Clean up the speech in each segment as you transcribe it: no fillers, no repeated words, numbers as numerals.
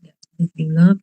Yeah, I love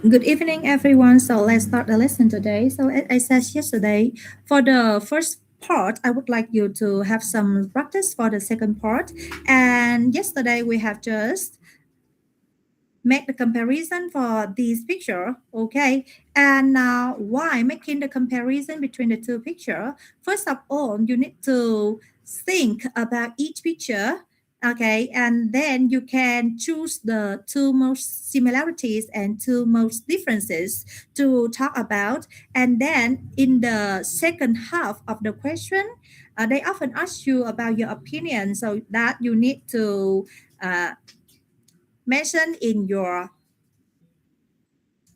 Good evening, everyone. So let's start the lesson today. So as I said yesterday, for the first part, I would like you to have some practice for the second part. And yesterday we have just make the comparison for this picture, okay? And now why making the comparison between the two picture? First of all, you need to think about each picture, okay? And then you can choose the two most similarities and two most differences to talk about. And then in the second half of the question, they often ask you about your opinion, so that you need to uh, mention in your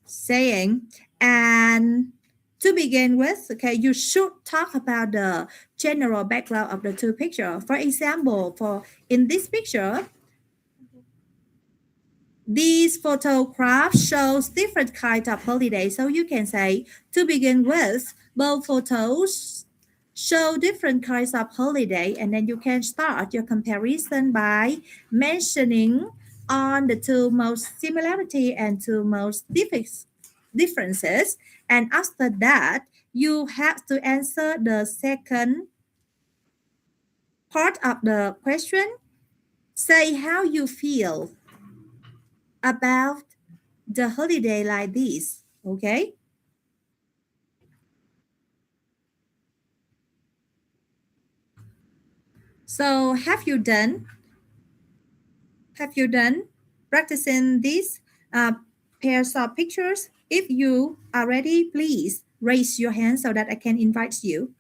saying. And to begin with, okay, you should talk about the general background of the two pictures. For example, for in this picture, these photographs shows different kinds of holidays. So you can say, to begin with, both photos show different kinds of holiday, and then you can start your comparison by mentioning on the two most similarity and two most differences. And after that, you have to answer the second part of the question. Say how you feel about the holiday like this. Okay. So have you done practicing these uh, pairs of pictures? If you are ready, please raise your hand so that I can invite you.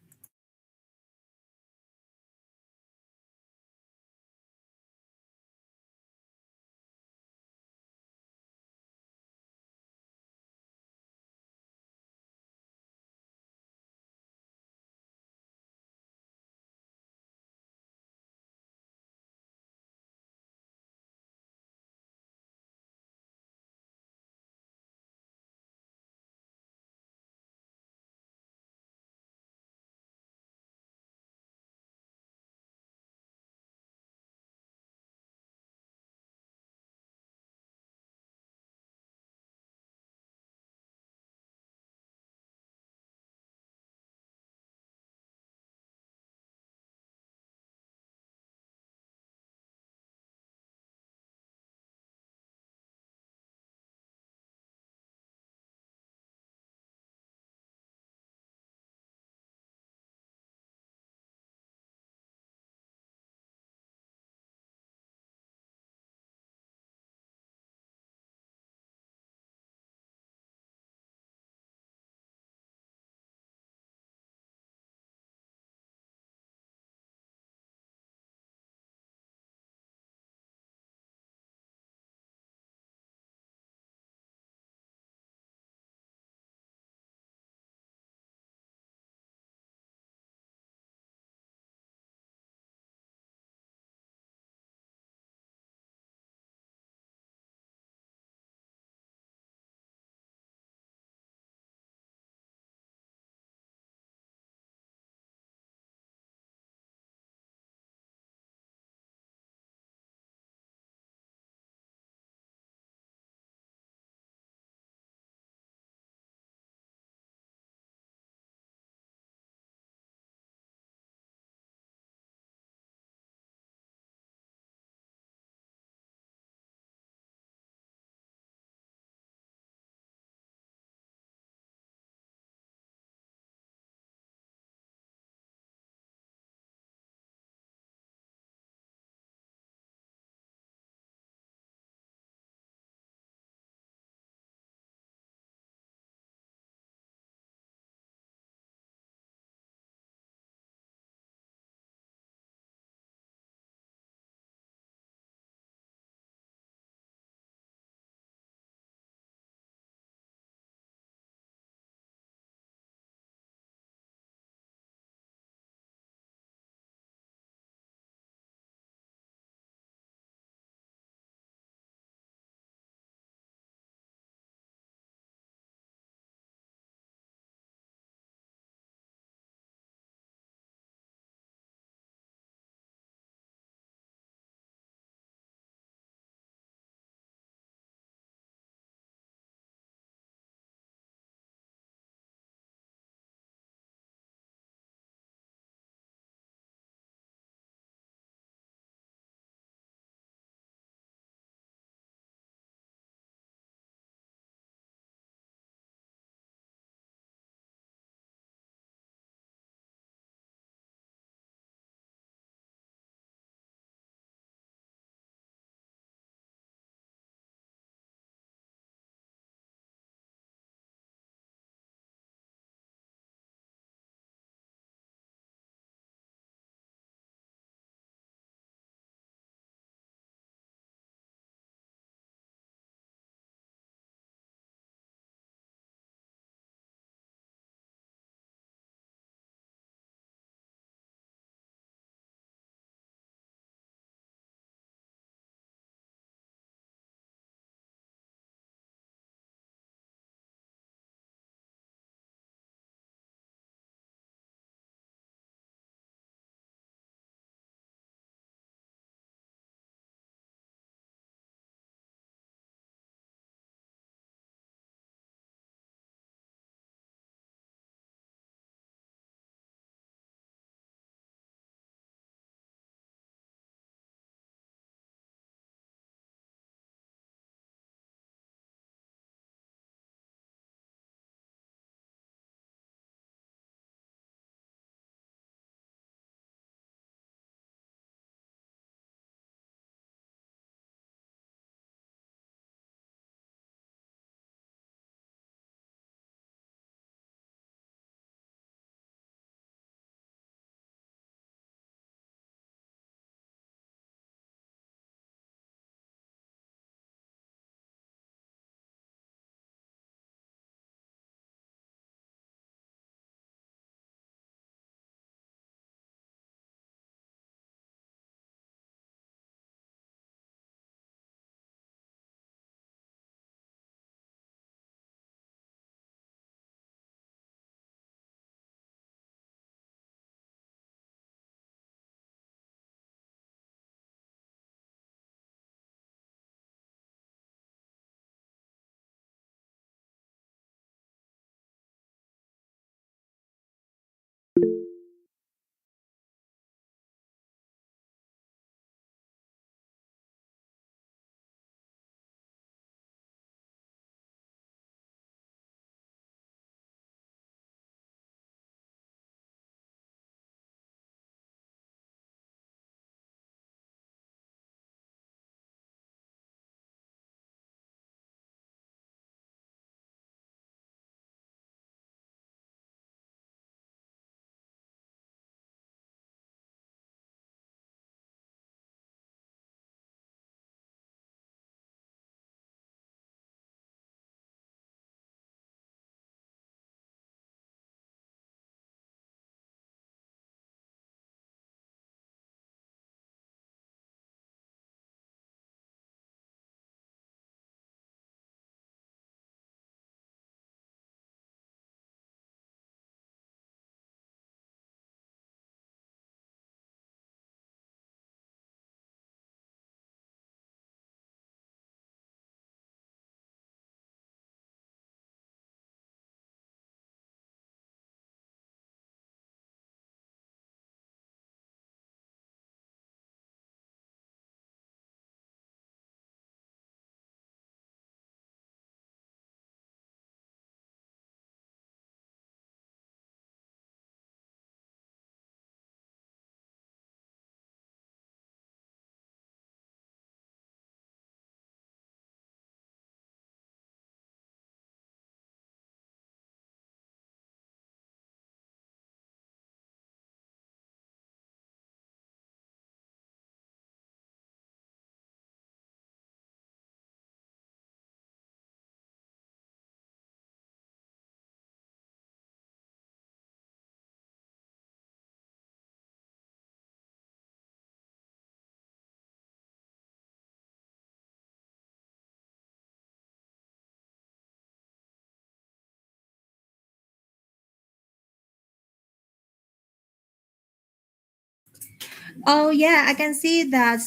Oh yeah, I can see that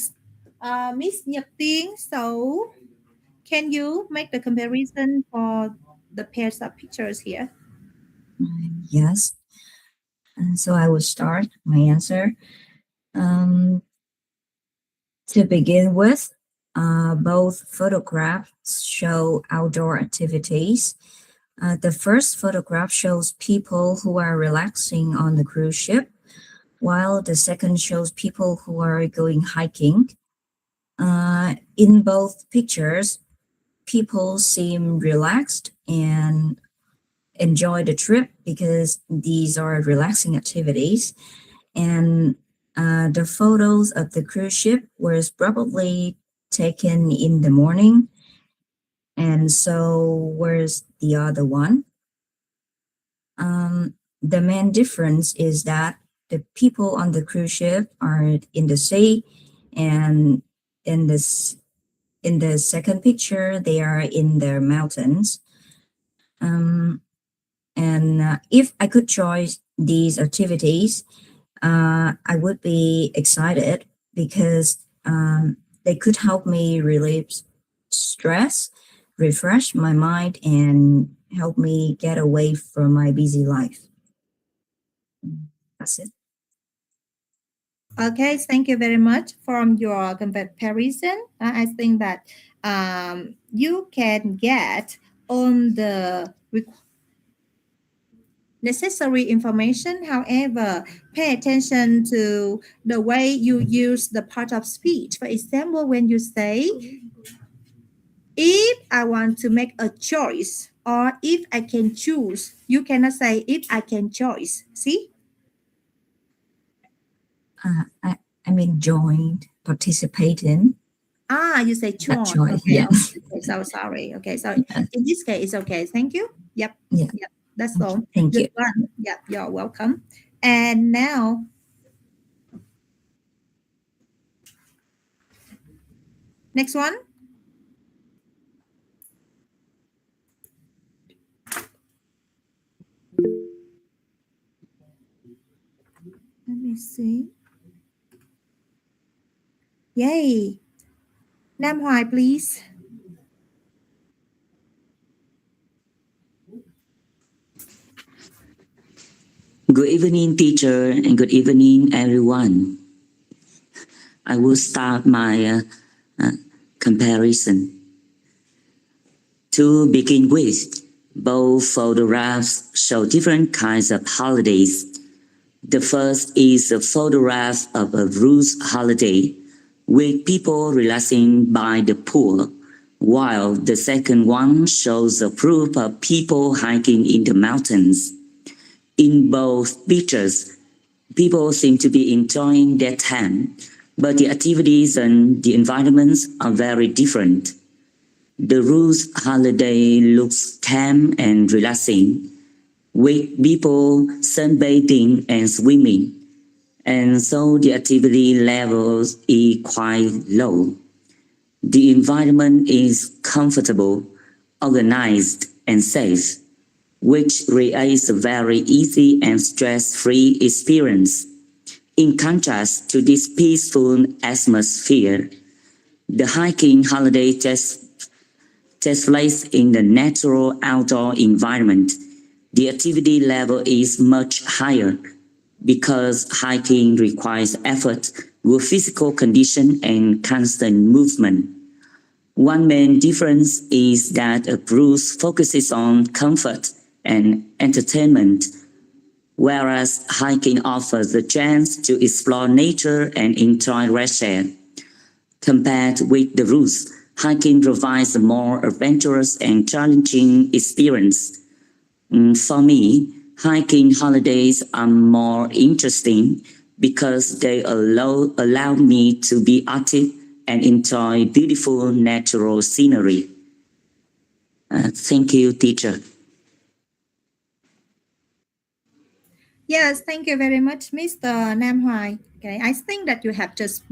Miss Nhật Tiên. So can you make the comparison for the pairs of pictures here? Yes. So I will start my answer. Um, to begin with, both photographs show outdoor activities. The first photograph shows people who are relaxing on the cruise ship, while the second shows people who are going hiking. In both pictures, people seem relaxed and enjoy the trip because these are relaxing activities. And the photos of the cruise ship was probably taken in the morning, and so where's the other one? The main difference is that the people on the cruise ship are in the sea, and in this in the second picture they are in the mountains. Um, and if I could choose these activities, I would be excited because they could help me relieve stress, refresh my mind, and help me get away from my busy life. That's it. Okay, thank you very much from your comparison. I think that you can get all the necessary information. However, pay attention to the way you use the part of speech. For example, when you say, if I want to make a choice or if I can choose, you cannot say if I can choose. See? I mean, joined, participate in, Ah, you say not choice. choice. Okay, Yes. okay. So sorry. Okay, so Yeah. in this case, it's okay. Thank you. Yep. Yeah. Yep. That's Okay. all. Thank Good you. one. Yep. You're welcome. And now, next one. Let me see. Yay. Nam Hoài, please. Good evening, teacher, and good evening, everyone. I will start my uh, comparison. To begin with, both photographs show different kinds of holidays. The first is a photograph of a Rus holiday with people relaxing by the pool, while the second one shows a group of people hiking in the mountains. In both pictures, people seem to be enjoying their time, but the activities and the environments are very different. The Rus holiday looks calm and relaxing, with people sunbathing and swimming, and so the activity levels is quite low. The environment is comfortable, organized, and safe, which creates a very easy and stress-free experience. In contrast to this peaceful atmosphere, the hiking holiday takes place in the natural outdoor environment. The activity level is much higher because hiking requires effort, good physical condition, and constant movement. One main difference is that a cruise focuses on comfort and entertainment, whereas hiking offers the chance to explore nature and enjoy fresh air. Compared with the routes, hiking provides a more adventurous and challenging experience. For me, hiking holidays are more interesting because they allow me to be active and enjoy beautiful natural scenery. Thank you, teacher. Yes, thank you very much, Mr. Nam Hoài. Okay, I think that you have just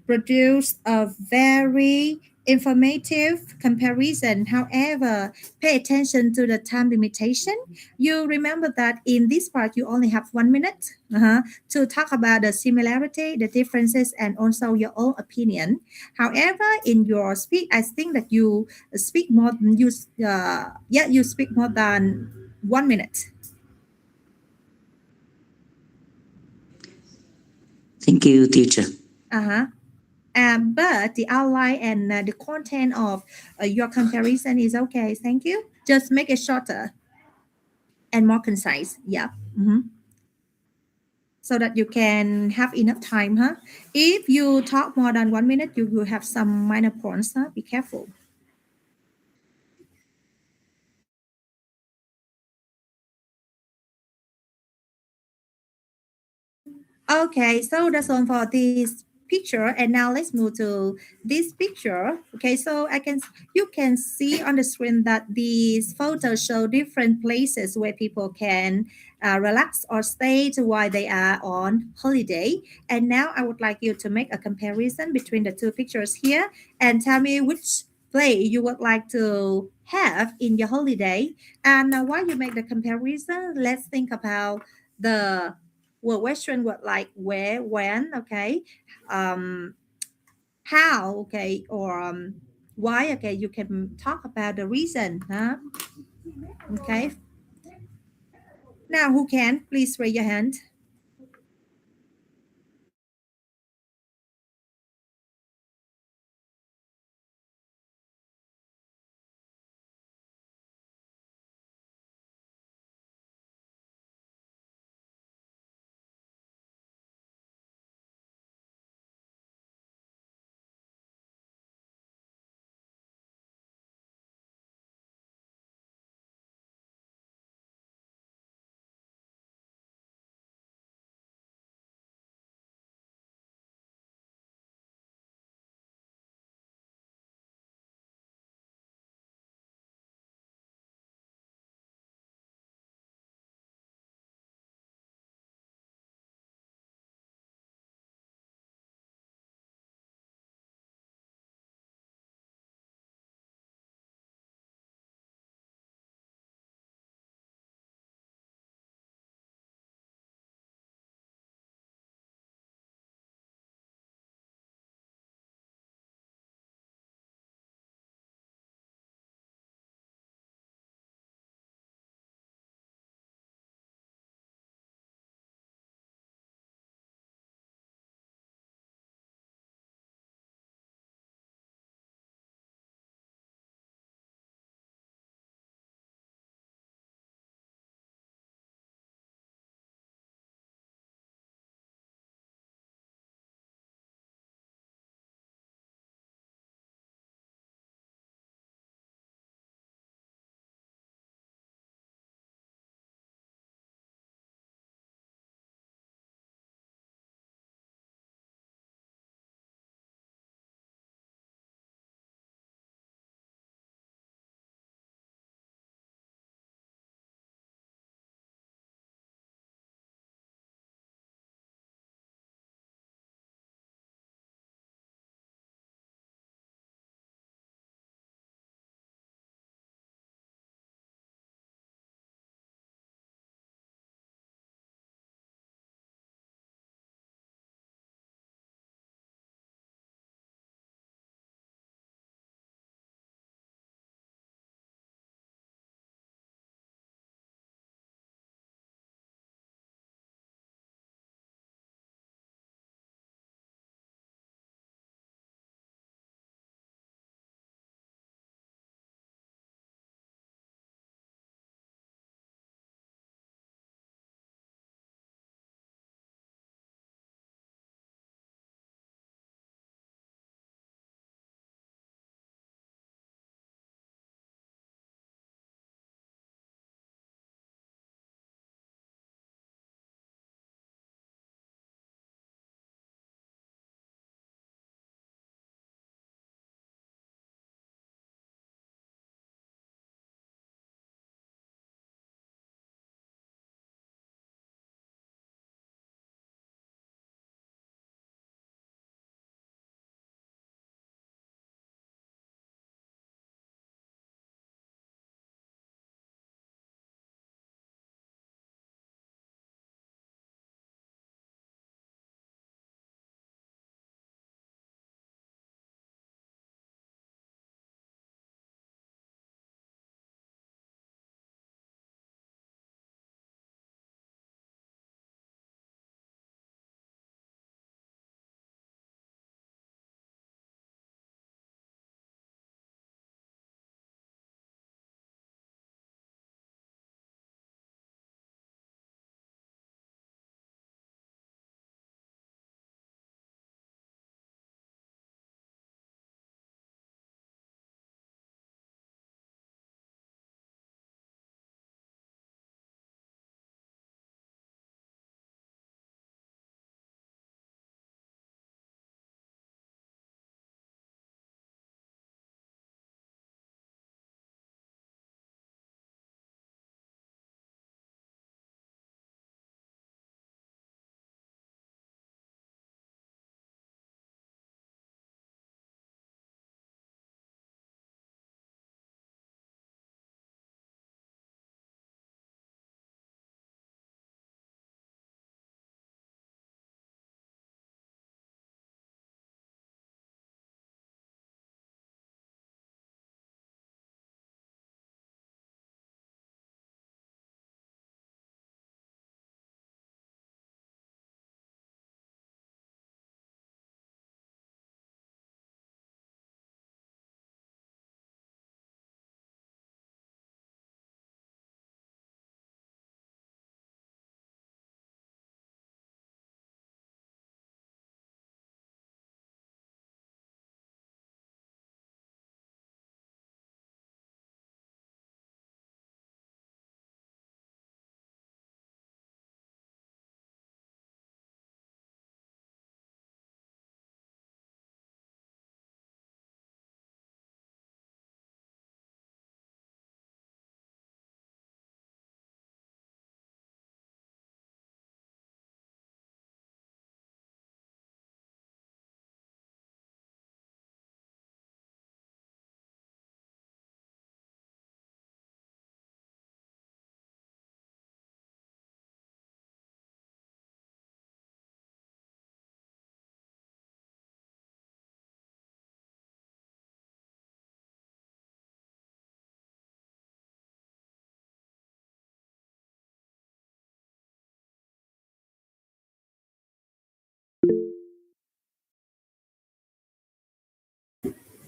produced a very informative comparison. However, pay attention to the time limitation. You remember that in this part, you only have 1 minute to talk about the similarity, the differences, and also your own opinion. However, in your speech, I think that you speak more than you speak more than 1 minute. Thank you, teacher. Uh-huh. But the outline and the content of your comparison is okay. Thank you. Just make it shorter and more concise. Yeah. Mhm. So that you can have enough time, huh? If you talk more than 1 minute, you will have some minor points, huh? Be careful. Okay, so that's all for this picture, and now let's move to this picture. Okay, so you can see on the screen that these photos show different places where people can relax or stay to while they are on holiday. And now I would like you to make a comparison between the two pictures here and tell me which place you would like to have in your holiday. And while you make the comparison, let's think about the well, Western word like where, when, okay, um, how, okay, or why, okay. You can talk about the reason, huh? Okay. Now, who can please raise your hand?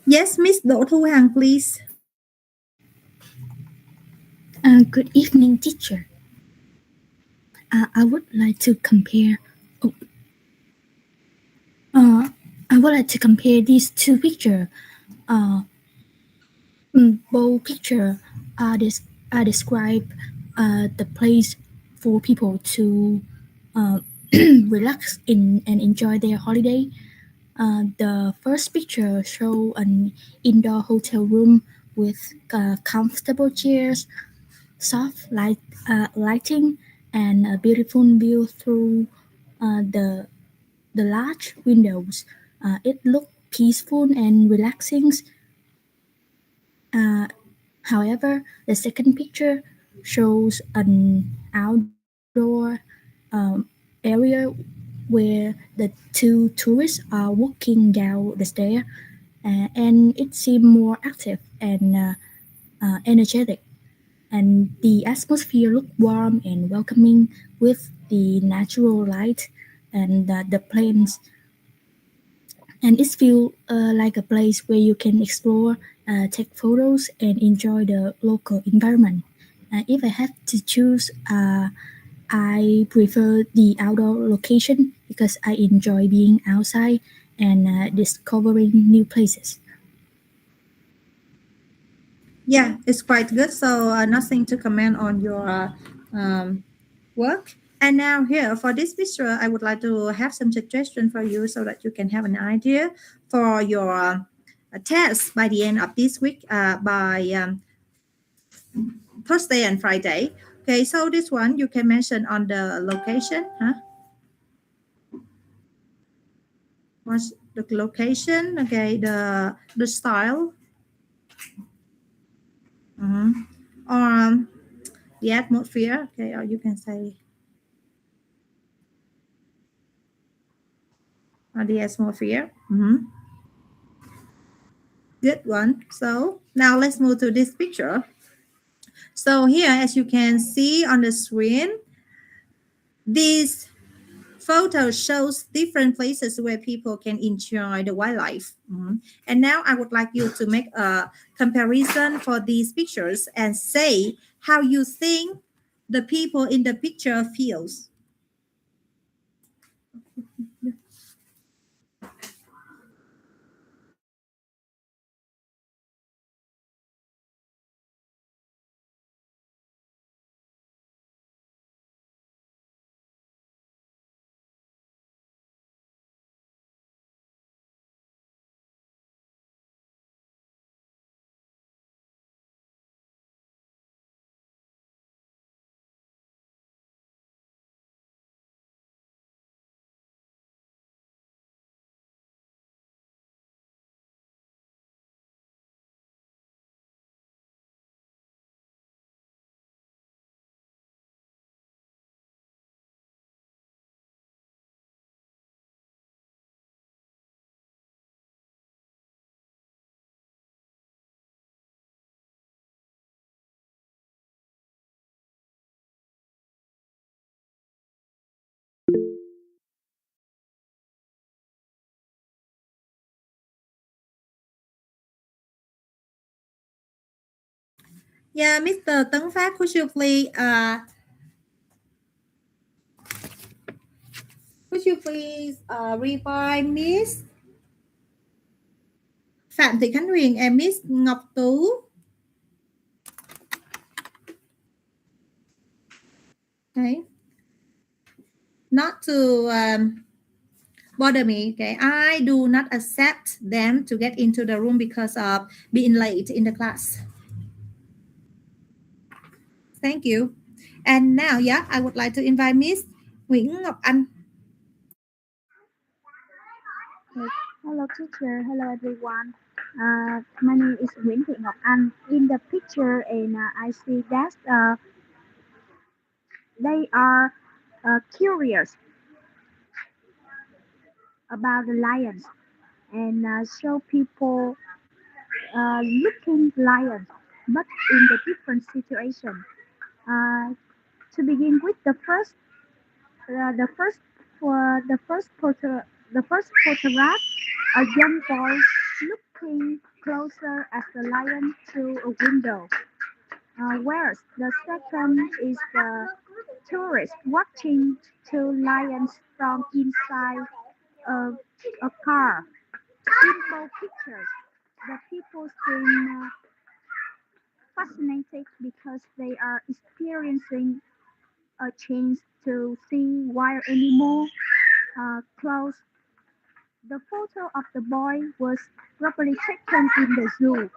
Yes, Miss Đỗ Thu Hằng, please. Good evening, teacher. I would like to compare. Oh, I would like to compare these two pictures. Uh, Both pictures describe the place for people to uh, relax in and enjoy their holiday. The first picture show an indoor hotel room with comfortable chairs, soft lighting, and a beautiful view through the large windows. It looked peaceful and relaxing. Uh, However, the second picture shows an outdoor area where the two tourists are walking down the stair, and it seemed more active and energetic. And the atmosphere looked warm and welcoming with the natural light and the plains, and it feels like a place where you can explore, take photos, and enjoy the local environment. If I have to choose, I prefer the outdoor location because I enjoy being outside and discovering new places. Yeah, it's quite good. So nothing to comment on your work. And now here for this picture, I would like to have some suggestion for you so that you can have an idea for your test by the end of this week by Thursday and Friday. Okay, so this one you can mention on the location. Huh? What's the location? Okay, the style. Mhm. Or the atmosphere. Okay, or you can say the atmosphere. Good one. So now let's move to this picture. So here, as you can see on the screen, this photo shows different places where people can enjoy the wildlife. And now I would like you to make a comparison for these pictures and say how you think the people in the picture feels. Yeah, Mr. Tấn Phát, could you please reply Miss Phạm Thị Khánh Huyền and Miss Ngọc Tú? Okay, not to bother me. Okay, I do not accept them to get into the room because of being late in the class. Thank you. And now, yeah, I would like to invite Miss Nguyễn Ngọc Anh. Yes. Hello, teacher. Hello, everyone. My name is Nguyễn Thị Ngọc Anh. In the picture, and I see that they are curious about the lions and show people looking lions, but in the different situation. Uh, to begin with, the first for the first photograph, a young boy look looking closer at the lion through a window. Whereas the second is the tourist watching two lions from inside a, a car. In both pictures, the people seem fascinated because they are experiencing a chance to see wild animals close. The photo of the boy was probably taken in the zoo,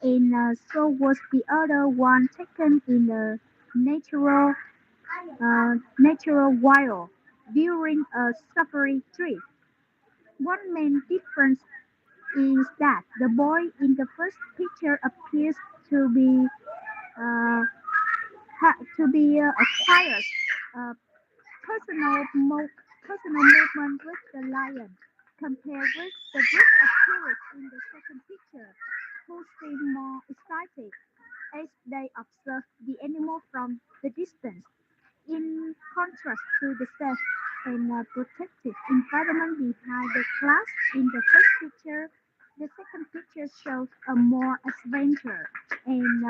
and so was the other one taken in the natural wild during a safari trip. One main difference is that the boy in the first picture appears to be uh, a quiet, uh, personal, personal movement with the lion, compared with the group of tourists in the second picture, who seem more excited as they observe the animal from the distance. In contrast to the safe and protected environment behind the class in the first picture, the second picture shows a more adventure and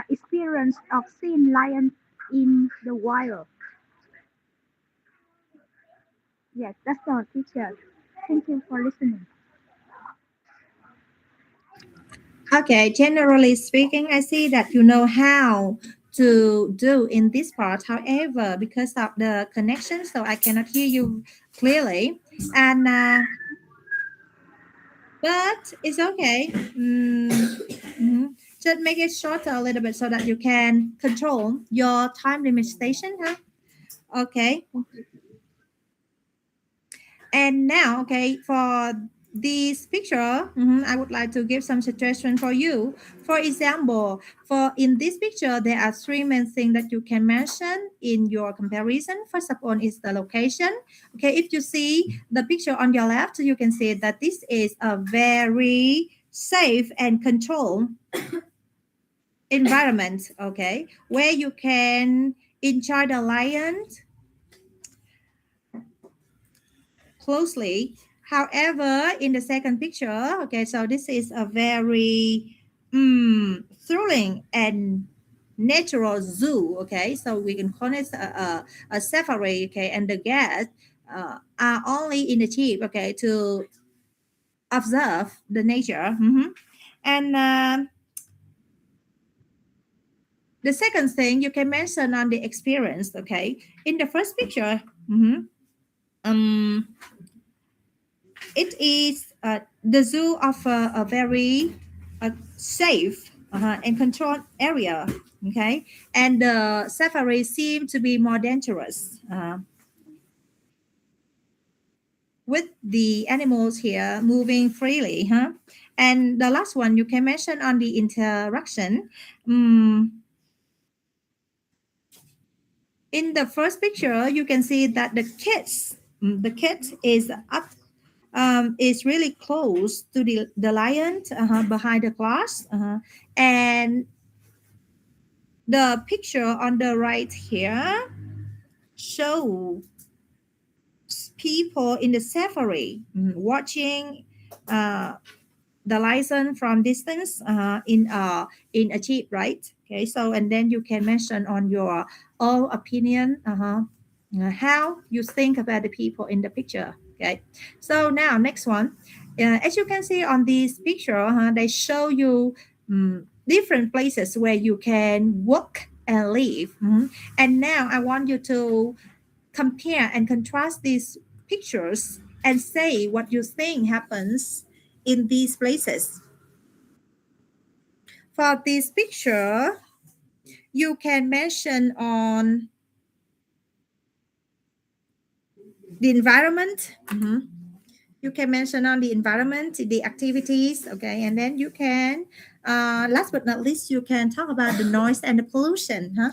experience of seeing lions in the wild. Yes, that's our picture. Thank you for listening. Okay, generally speaking, I see that you know how to do in this part. However, because of the connection, so I cannot hear you clearly. And but it's okay. Mhm. Just make it shorter a little bit so that you can control your time limitation, huh? Okay. And now, okay, for this picture, I would like to give some suggestion for you. For example, for in this picture, there are three main things that you can mention in your comparison. First of all is the location. Okay, if you see the picture on your left, you can see that this is a very safe and controlled environment. Okay, where you can enjoy the lion closely. However, in the second picture, okay, so this is a very thrilling and natural zoo. Okay, so we can call it a safari. Okay, and the guests are only in the jeep. Okay, to observe the nature. And the second thing you can mention on the experience. Okay, in the first picture. Um, it is the zoo of a very safe and controlled area. Okay, and the safari seem to be more dangerous with the animals here moving freely. And the last one you can mention on the interaction. Um, in the first picture, you can see that the kid is up is really close to the lion behind the glass. And the picture on the right here shows people in the safari watching uh, the license from distance in a jeep, right? Okay, so and then you can mention on your own opinion how you think about the people in the picture. Okay, so now next one, as you can see on this picture, they show you different places where you can work and live. And now I want you to compare and contrast these pictures and say what you think happens in these places. For this picture, you can mention on the environment. You can mention on the environment, the activities, okay, and then you can, last but not least, you can talk about the noise and the pollution, huh?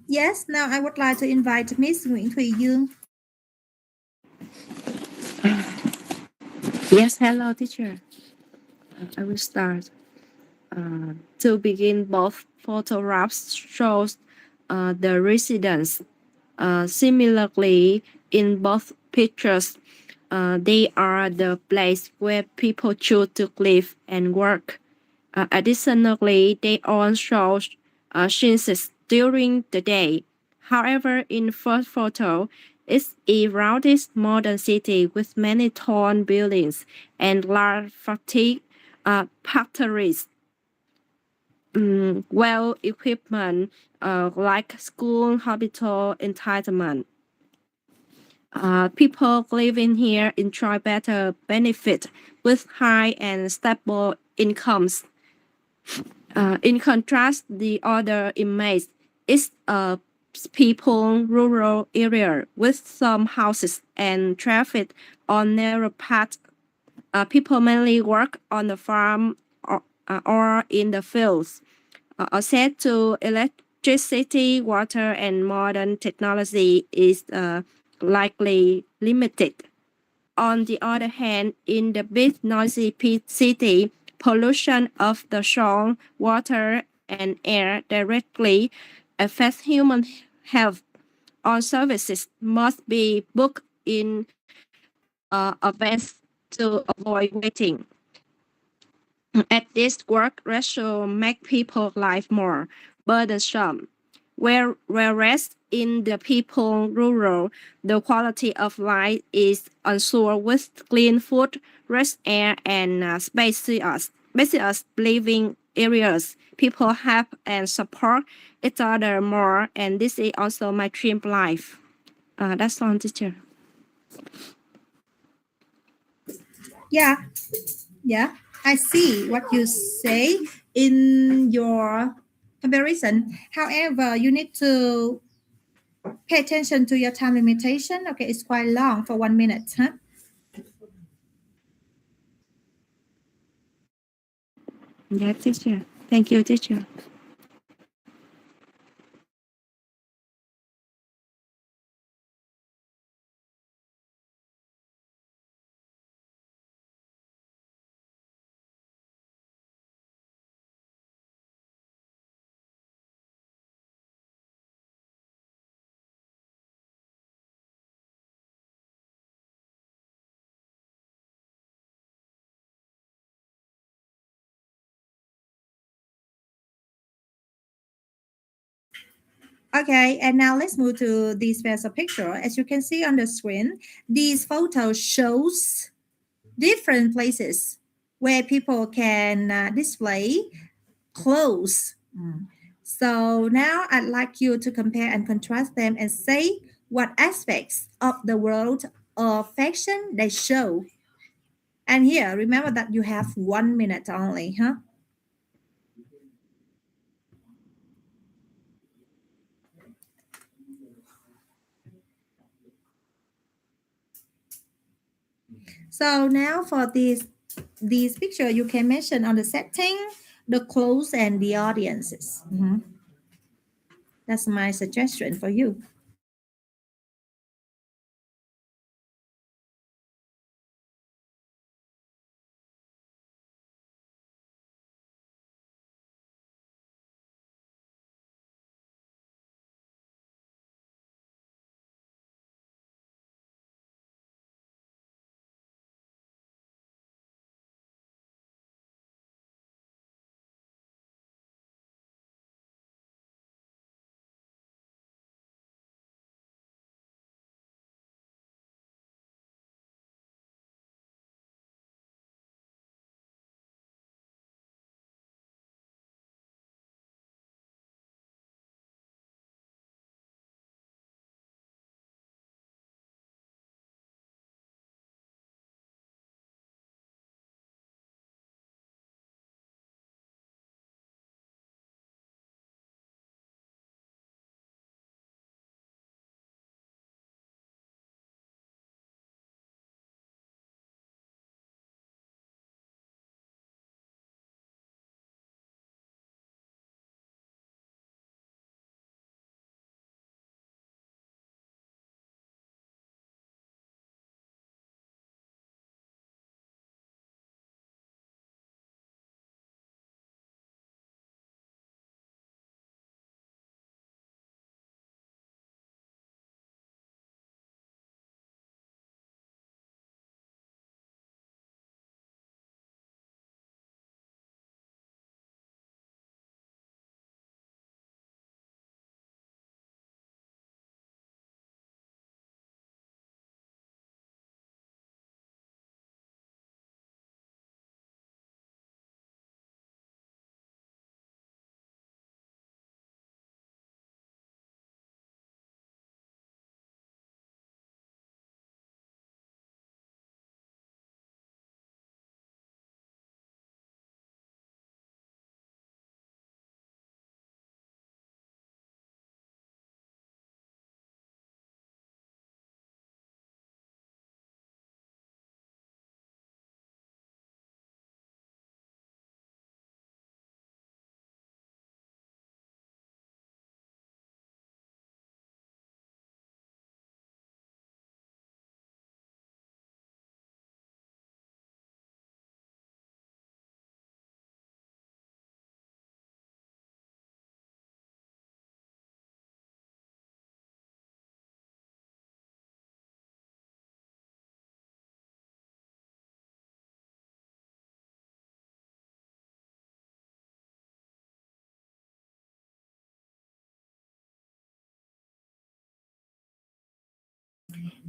Yes, now I would like to invite Miss Nguyễn Thùy Dương. Yes, hello, teacher. I will start. To begin, both photographs shows the residence. Similarly, in both pictures, they are the place where people choose to live and work. Additionally, they all show scenes during the day. However, in first photo, it's a rowdy modern city with many tall buildings and large factories. Well equipment like school, hospital, entitlement. People living here enjoy better benefit with high and stable incomes. In contrast, the other image is a people rural area with some houses and traffic on narrow paths. People mainly work on the farm or in the fields. Access to electricity, water, and modern technology is likely limited. On the other hand, in the big noisy city, pollution of the soil, water, and air directly affects human health. All services must be booked in advance to avoid waiting. At this work ratio make people life more burdensome. Whereas in the people rural, the quality of life is ensured with clean food, fresh air, and spacious living areas. People help and support each other more, and this is also my dream life. That's all, teacher. Yeah, yeah, I see what you say in your comparison. However, you need to pay attention to your time limitation. Okay, it's quite long for 1 minute, huh? Yeah, teacher. Thank you, teacher. Okay, and now let's move to this special picture. As you can see on the screen, these photos shows different places where people can display clothes. So now I'd like you to compare and contrast them and say what aspects of the world of fashion they show. And here, remember that you have 1 minute only, huh? So now for this picture, you can mention on the setting, the clothes, and the audiences. That's my suggestion for you.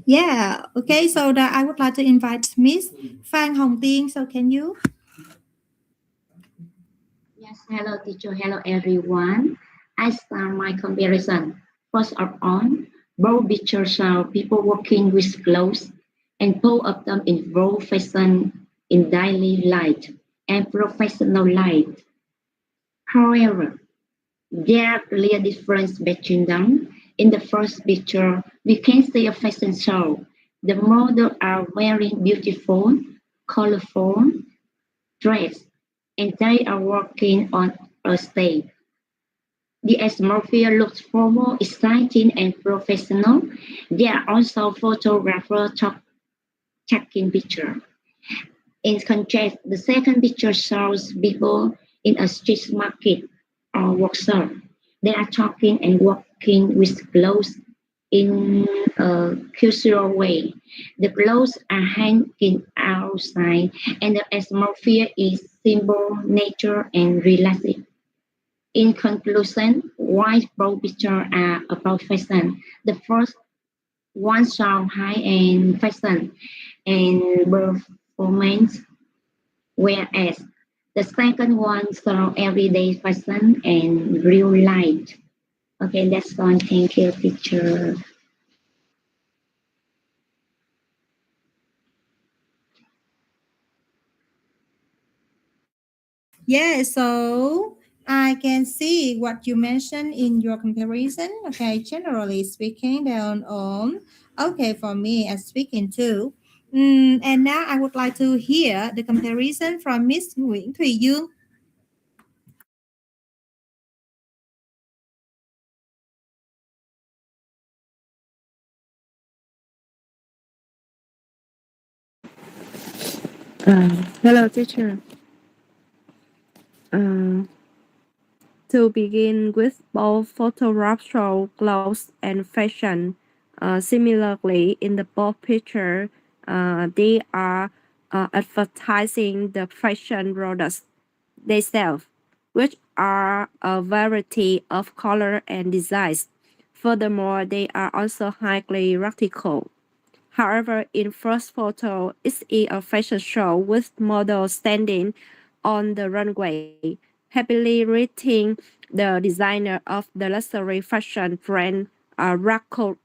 Yeah. Okay. So I would like to invite Miss Fang Hong Ting. So can you? Yes, hello teacher, hello everyone. I start my comparison. First of all, both pictures show people working with clothes and both of them involve fashion in daily life and professional life. However, there are clear difference between them. In the first picture, we can see a fashion show. The models are wearing beautiful, colorful dress and they are working on a stage. The atmosphere looks formal, exciting, and professional. There are also photographers taking pictures. In contrast, the second picture shows people in a street market or workshop. They are talking and working with clothes in a cultural way. The clothes are hanging outside, and the atmosphere is simple, nature, and relaxing. In conclusion, while both pictures are about fashion, the first one shows high-end fashion and performance, whereas the second one shows everyday fashion and real life. Okay, that's all. Thank you, teacher. Yeah, so I can see what you mentioned in your comparison. Okay, generally speaking, down on okay for me as speaking too. And now I would like to hear the comparison from Miss Nguyễn Thùy Dương. Hello, teacher. Uh, to begin with, both photographs show clothes and fashion. Similarly, in the both picture, they are advertising the fashion products they sell, which are a variety of color and designs. Furthermore, they are also highly practical. However, in first photo, it's a fashion show with models standing on the runway, happily greeting the designer of the luxury fashion brand Rocco,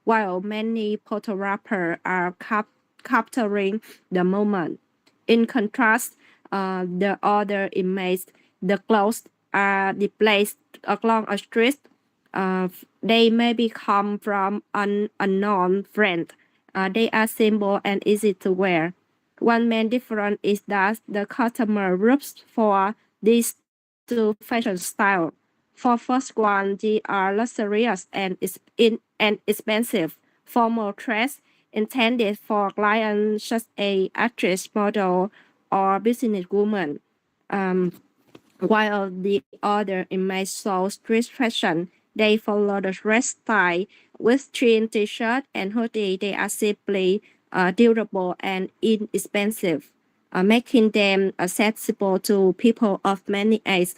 while many photographers are capturing the moment. In contrast, the other image, the clothes are displayed along a street. They maybe come from an unknown brand. They are simple and easy to wear. One main difference is that the customer looks for these two fashion styles. For first one, they are luxurious and expensive, formal dress intended for clients such as actress, model, or businesswoman. Um, while the other image shows street fashion, they follow the dress style with jean t-shirt and hoodie. They are simply durable and inexpensive, making them accessible to people of many ages.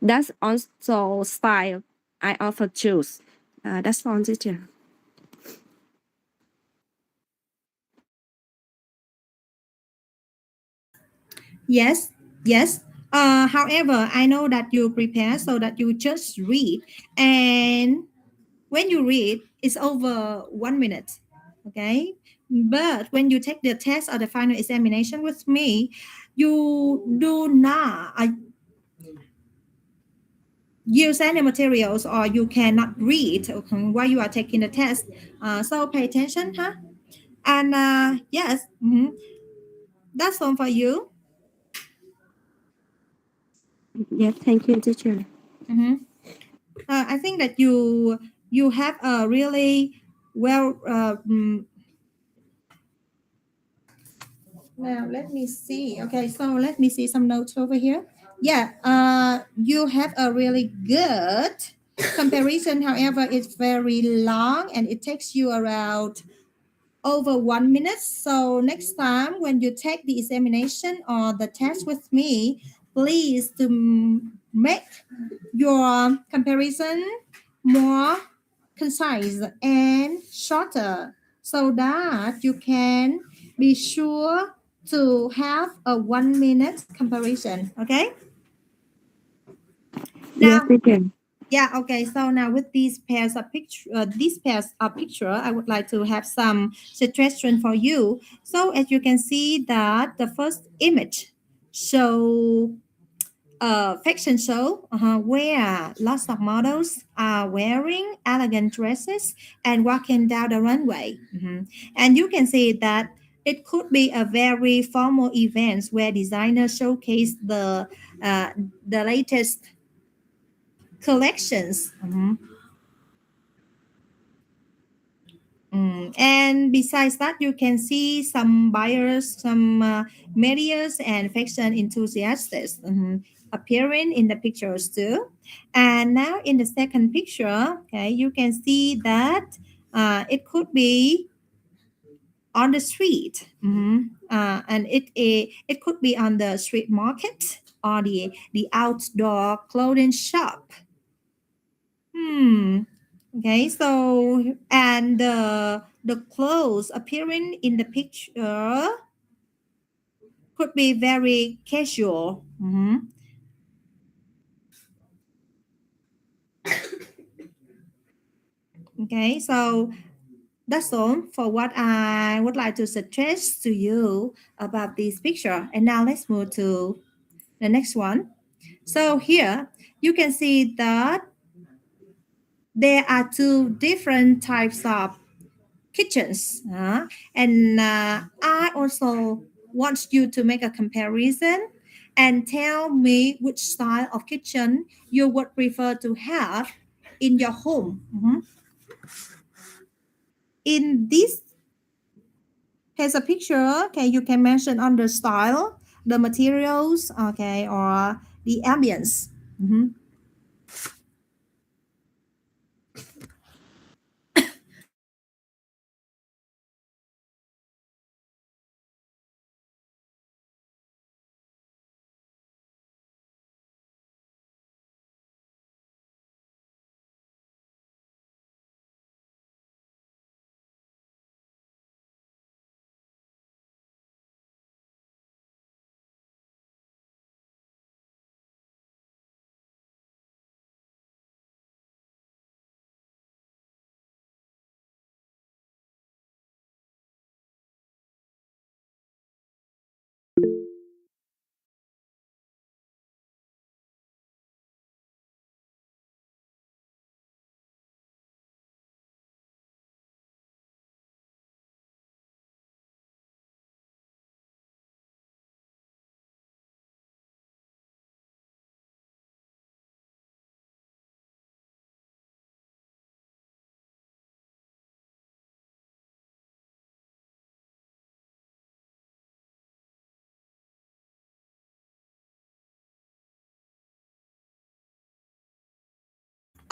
That's also style I often choose. That's all, teacher. Yes, yes. However, I know that you prepare so that you just read, and when you read, it's over 1 minute. Okay, but when you take the test or the final examination with me, you do not use any materials or you cannot read okay, while you are taking the test. So pay attention, huh? And yes, that's all for you. Yeah, thank you, teacher. Mhm. I think that you have a really well. Now let me see. Okay, so let me see some notes over here. Yeah, you have a really good comparison. However, it's very long and it takes you around over 1 minute. So next time when you take the examination or the test with me, please to make your comparison more concise and shorter so that you can be sure to have a 1 minute comparison. Okay. Yes, Now, teacher. yeah, okay. So now with these pairs of picture, I would like to have some suggestion for you. So as you can see that the first image show fashion show where lots of models are wearing elegant dresses and walking down the runway. Mhm. And you can see that it could be a very formal event where designers showcase uh, the latest collections. Mhm. And besides that, you can see some buyers, some medias, and fashion enthusiasts appearing in the pictures too. And now in the second picture, okay, you can see that it could be on the street, and it could be on the street market or the outdoor clothing shop. Hmm. Okay, so and the clothes appearing in the picture could be very casual. Okay, so that's all for what I would like to suggest to you about this picture. And now let's move to the next one. So here you can see that there are two different types of kitchens. And I also want you to make a comparison and tell me which style of kitchen you would prefer to have in your home. In this here's a picture. Okay, you can mention on the style, the materials, okay, or the ambience. Mhm.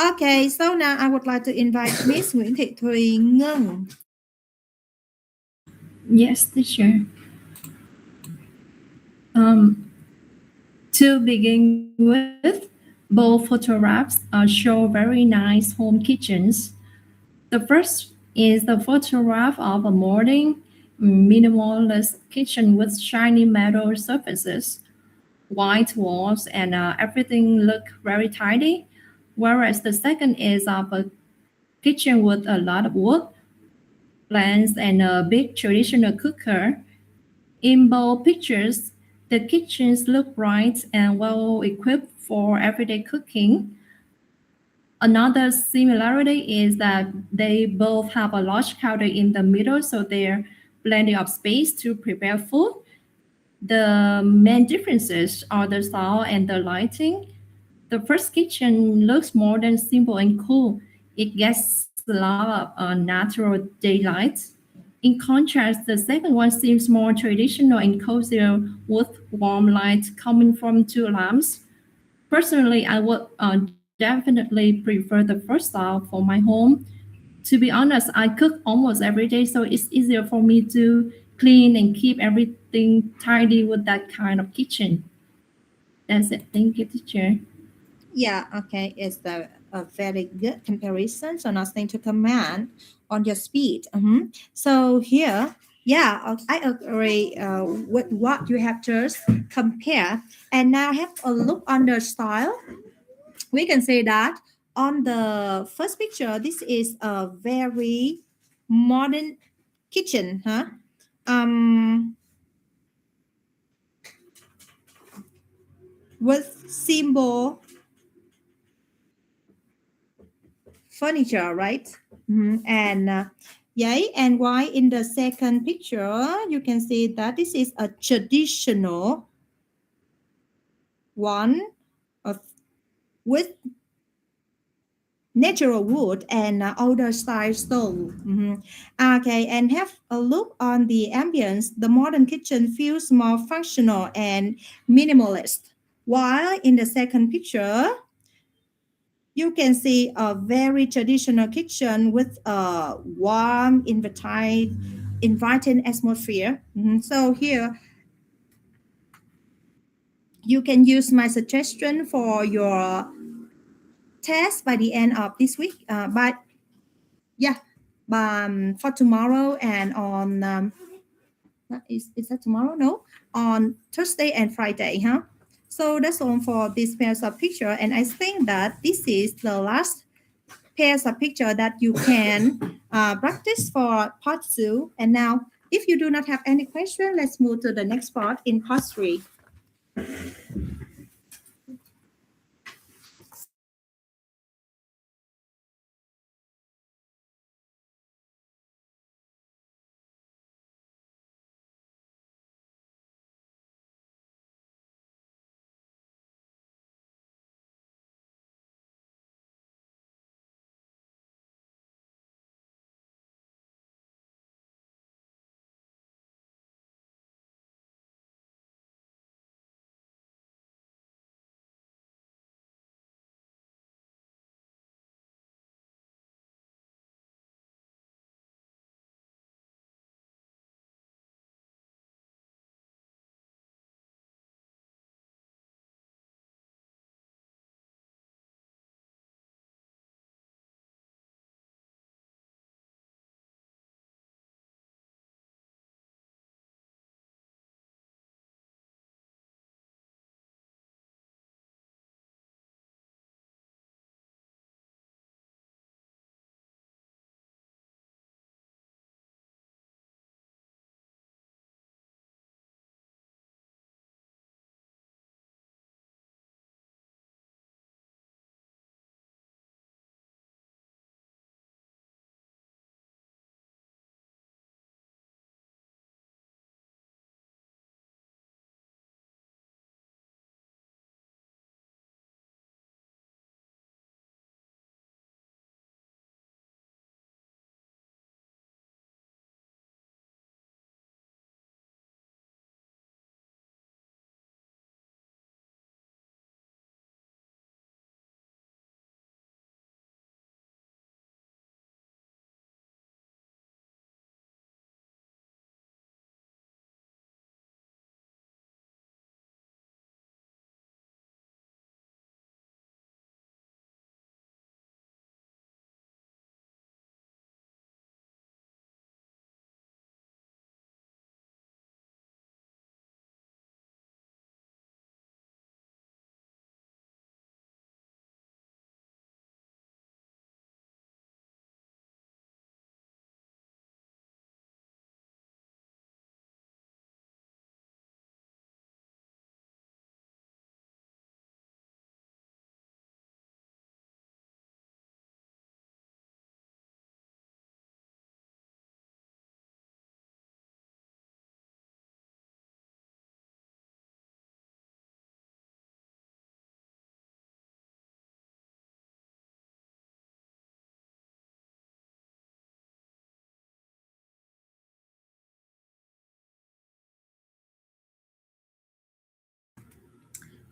Okay, so now I would like to invite Miss Nguyễn Thị Thùy Ngân. Yes, teacher. Um, to begin with, both photographs show very nice home kitchens. The first is the photograph of a modern, minimalist kitchen with shiny metal surfaces, white walls, and everything look very tidy. Whereas the second is of a kitchen with a lot of wood, plants, and a big traditional cooker. In both pictures, the kitchens look bright and well equipped for everyday cooking. Another similarity is that they both have a large counter in the middle, so there's plenty of space to prepare food. The main differences are the style and the lighting. The first kitchen looks modern, simple, and cool. It gets a lot of natural daylight. In contrast, the second one seems more traditional and cozier with warm light coming from two lamps. Personally, I would definitely prefer the first style for my home. To be honest, I cook almost every day, so it's easier for me to clean and keep everything tidy with that kind of kitchen. That's it. Thank you, teacher. Yeah, okay, it's the a very good comparison. So nothing to comment on your speed. Mhm. So here, yeah, I agree with what you have just compared. And now have a look on the style. We can say that on the first picture, this is a very modern kitchen, huh? Um, with simple furniture, right? Mhm. And yeah, and why in the second picture you can see that this is a traditional one of with natural wood and older style stove. Mhm. Okay, and have a look on the ambience. The modern kitchen feels more functional and minimalist. While in the second picture, you can see a very traditional kitchen with a warm, inviting atmosphere. Mhm. So here you can use my suggestion for your test by the end of this week. But yeah, for tomorrow and on is that tomorrow? No, on Thursday and Friday, huh? So that's all for this pairs of picture, and I think that this is the last pairs of picture that you can practice for part two. And now, if you do not have any question, let's move to the next part in part three.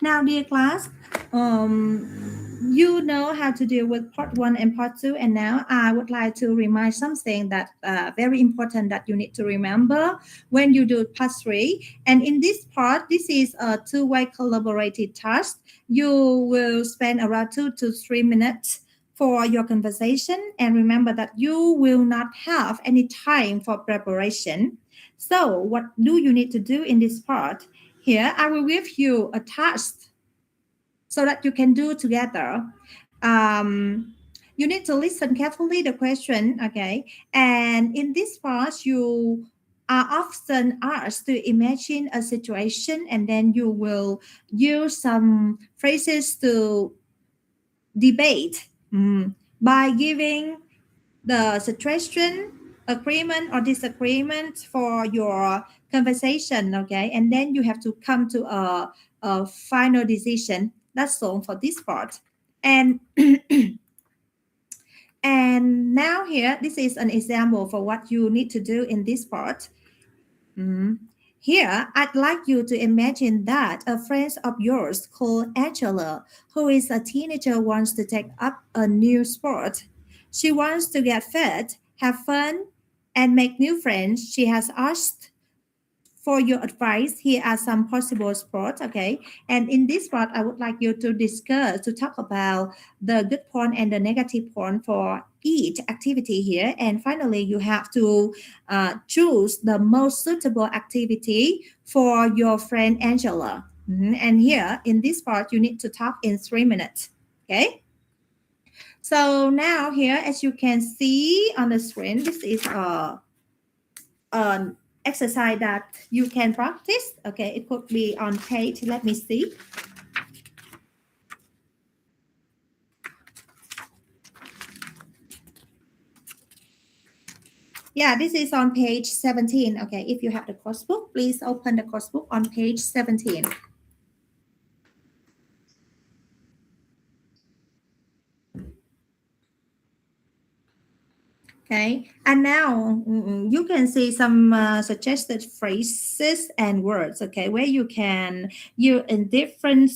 Now, dear class, you know how to deal with part one and part two, and now I would like to remind something that very important that you need to remember when you do part three. And in this part, this is a two-way collaborative task. You will spend around 2 to 3 minutes for your conversation, and remember that you will not have any time for preparation. So, what do you need to do in this part? Here, I will give you a task so that you can do together. You need to listen carefully the question, okay? And in this part, you are often asked to imagine a situation, and then you will use some phrases to debate by giving the situation, agreement or disagreement for your conversation, okay? And then you have to come to a final decision. That's all for this part. And and now here, this is an example for what you need to do in this part. Mhm. Here, I'd like you to imagine that a friend of yours called Angela, who is a teenager, wants to take up a new sport. She wants to get fit, have fun, and make new friends. She has asked for your advice. Here are some possible sports, okay? And in this part, I would like you to discuss, to talk about the good point and the negative point for each activity here. And finally, you have to choose the most suitable activity for your friend Angela. And here in this part, you need to talk in 3 minutes, okay? So now here, as you can see on the screen, this is an exercise that you can practice. Okay, it could be on page. Let me see. Yeah, this is on page 17. Okay, if you have the course book, please open the course book on page 17. Okay, and now you can see some suggested phrases and words, okay, where you can use in different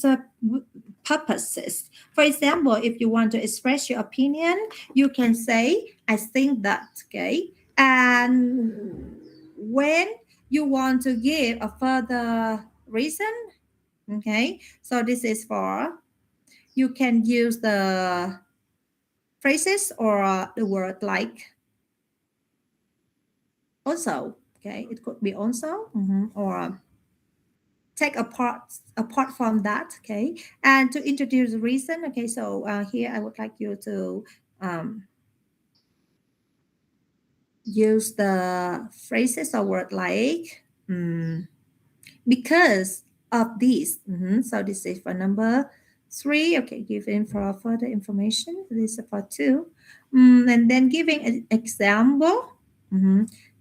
purposes. For example, if you want to express your opinion, you can say, I think that, okay? And when you want to give a further reason, okay, so this is for, you can use the phrases or the word like also, okay, it could be also or take apart from that, okay, and to introduce the reason, okay. So here I would like you to use the phrases or word like because of this. So this is for number 3, okay, giving for further information. This is for 2. And then giving an example.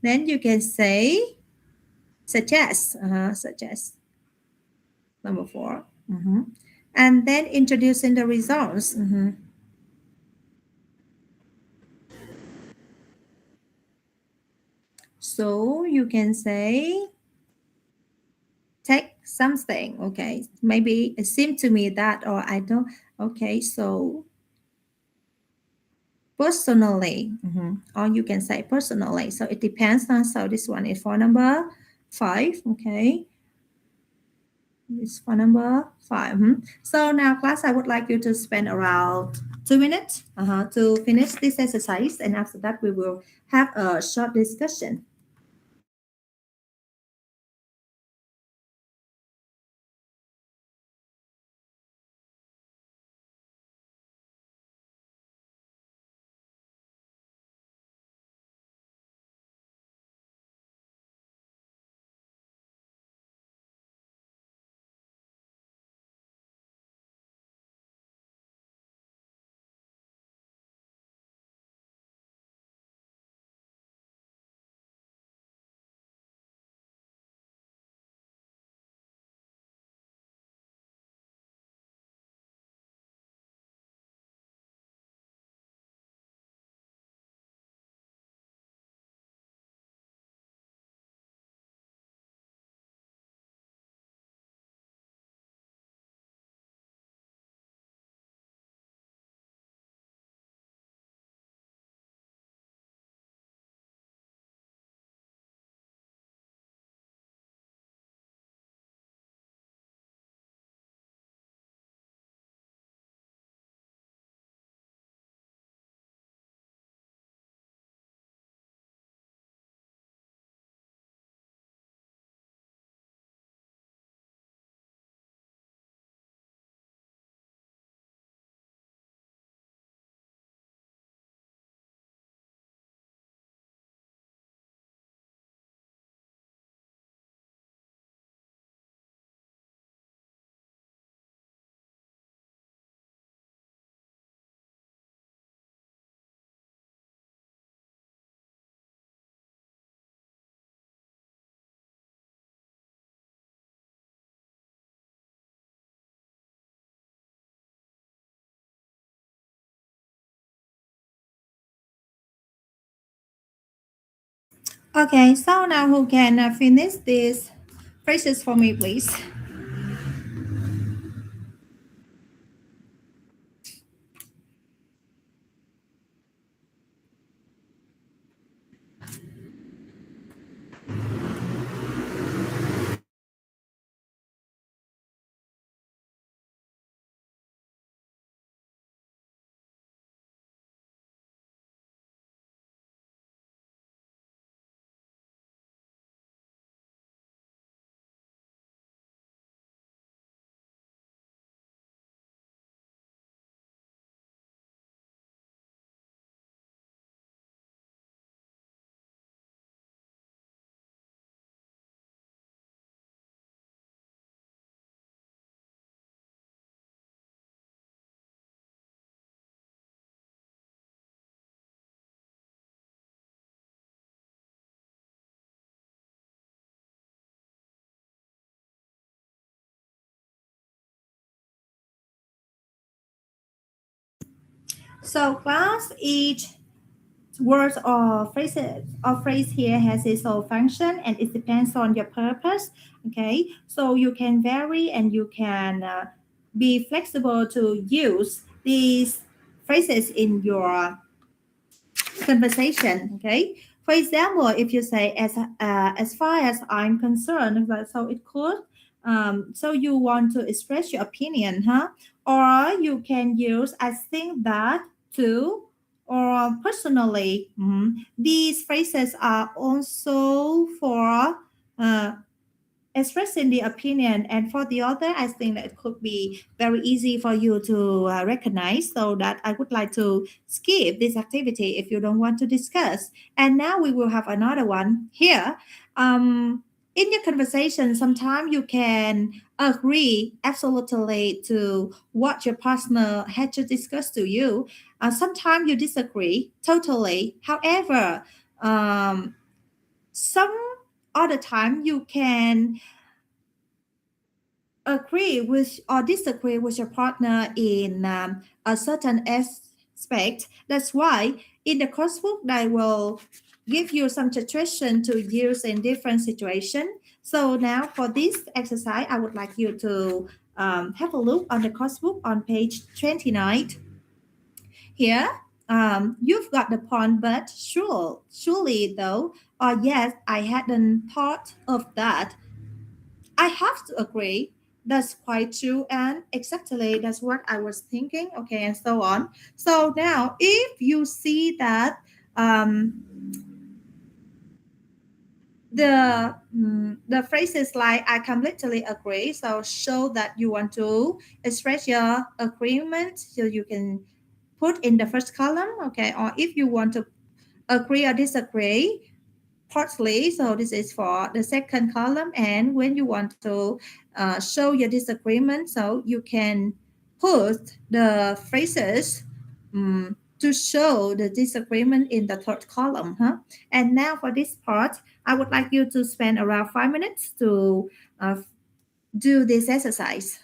Then you can say suggest, suggest, number 4. And then introducing the results. So you can say take something, okay, maybe it seemed to me that, or I don't, okay, so personally, or you can say personally, so it depends on, so this one is for number 5, okay, it's for number 5. So now class, I would like you to spend around 2 minutes to finish this exercise, and after that we will have a short discussion. Okay, so now who can finish these phrases for me, please? So class, each words or phrases or phrase here has its own function and it depends on your purpose. Okay, so you can vary and you can be flexible to use these phrases in your conversation. Okay, for example, if you say as far as I'm concerned, so it could so you want to express your opinion, huh? Or you can use I think that too, or personally. These phrases are also for uh, expressing the opinion, and for the other I think that it could be very easy for you to recognize, so that I would like to skip this activity if you don't want to discuss. And now we will have another one here. In your conversation sometimes you can agree absolutely to what your partner had to discuss to you. Sometimes you disagree totally, however, some other time you can agree with or disagree with your partner in a certain aspect. That's why in the coursework they will give you some suggestion to use in different situation. So now for this exercise, I would like you to have a look on the coursework on page 29. Here, you've got the point, but surely though, or yes, I hadn't thought of that. I have to agree. That's quite true, and exactly that's what I was thinking. Okay, and so on. So now, if you see that um, the phrases like "I completely agree," so show that you want to express your agreement, so you can put in the first column. Okay, or if you want to agree or disagree, partly. So this is for the second column. And when you want to show your disagreement, so you can put the phrases to show the disagreement in the third column. Huh? And now for this part, I would like you to spend around 5 minutes to do this exercise.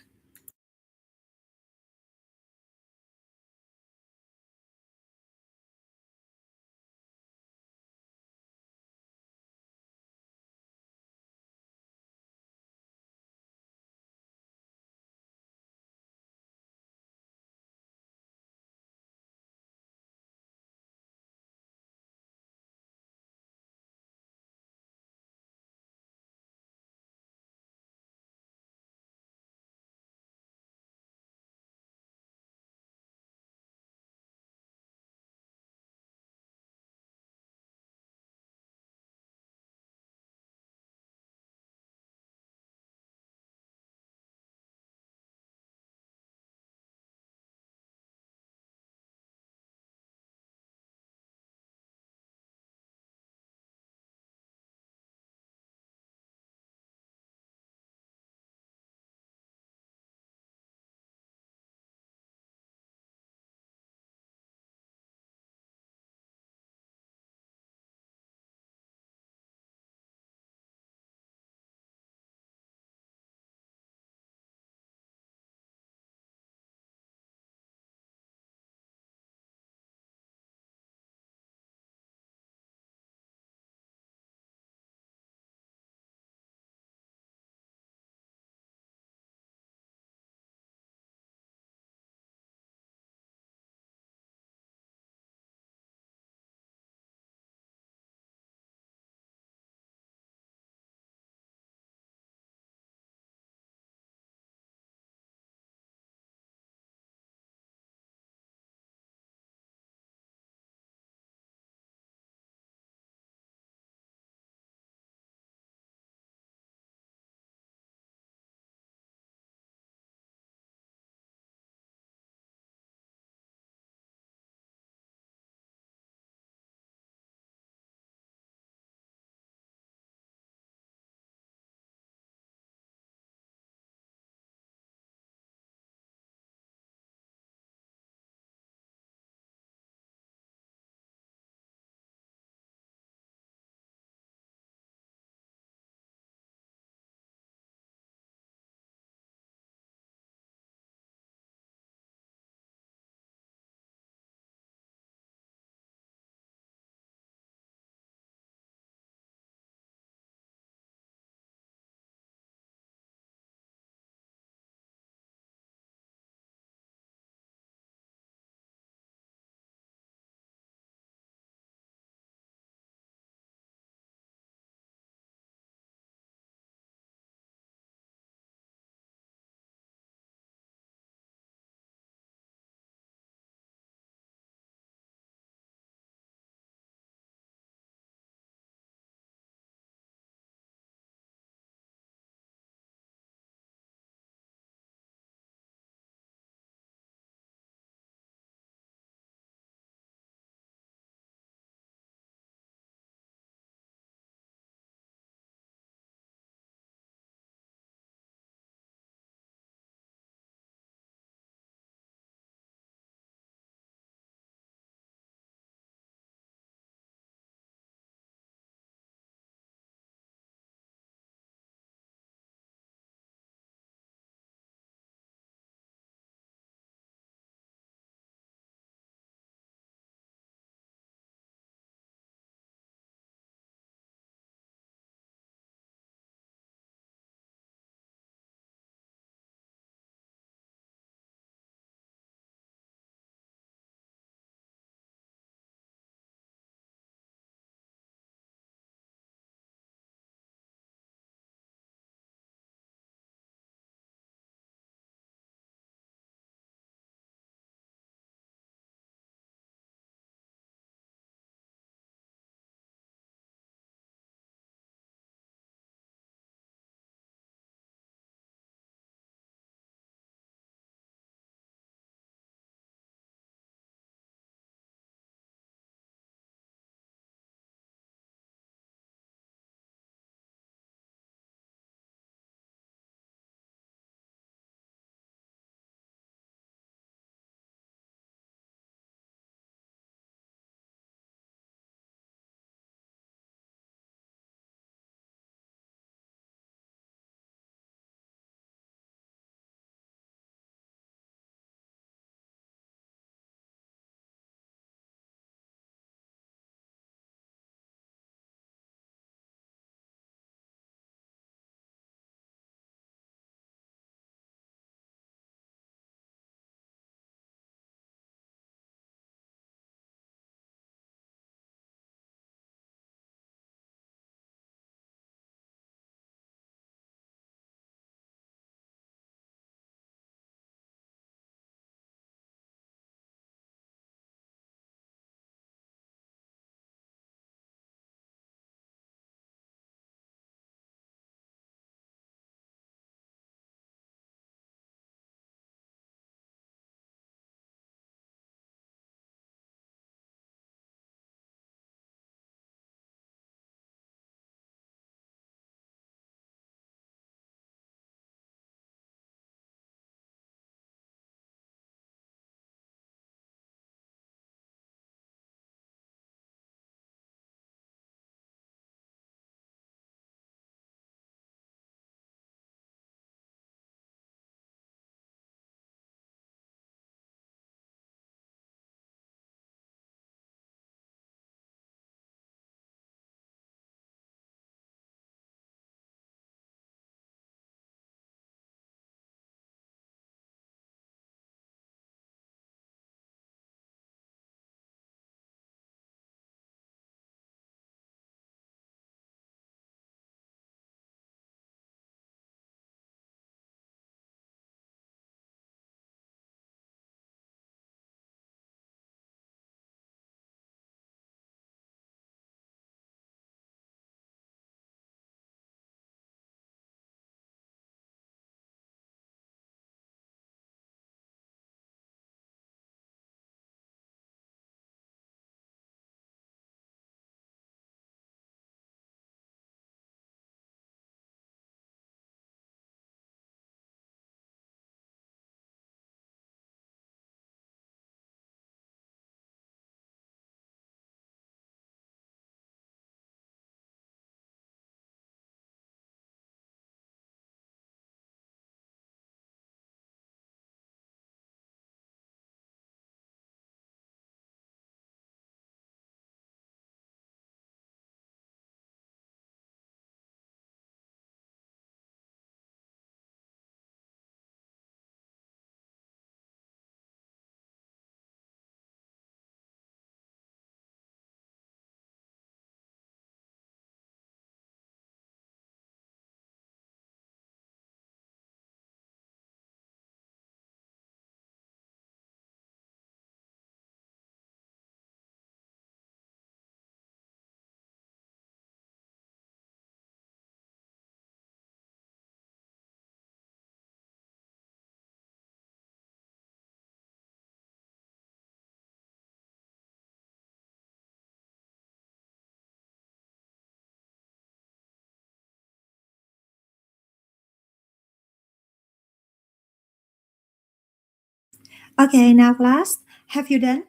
Okay, now class, have you done?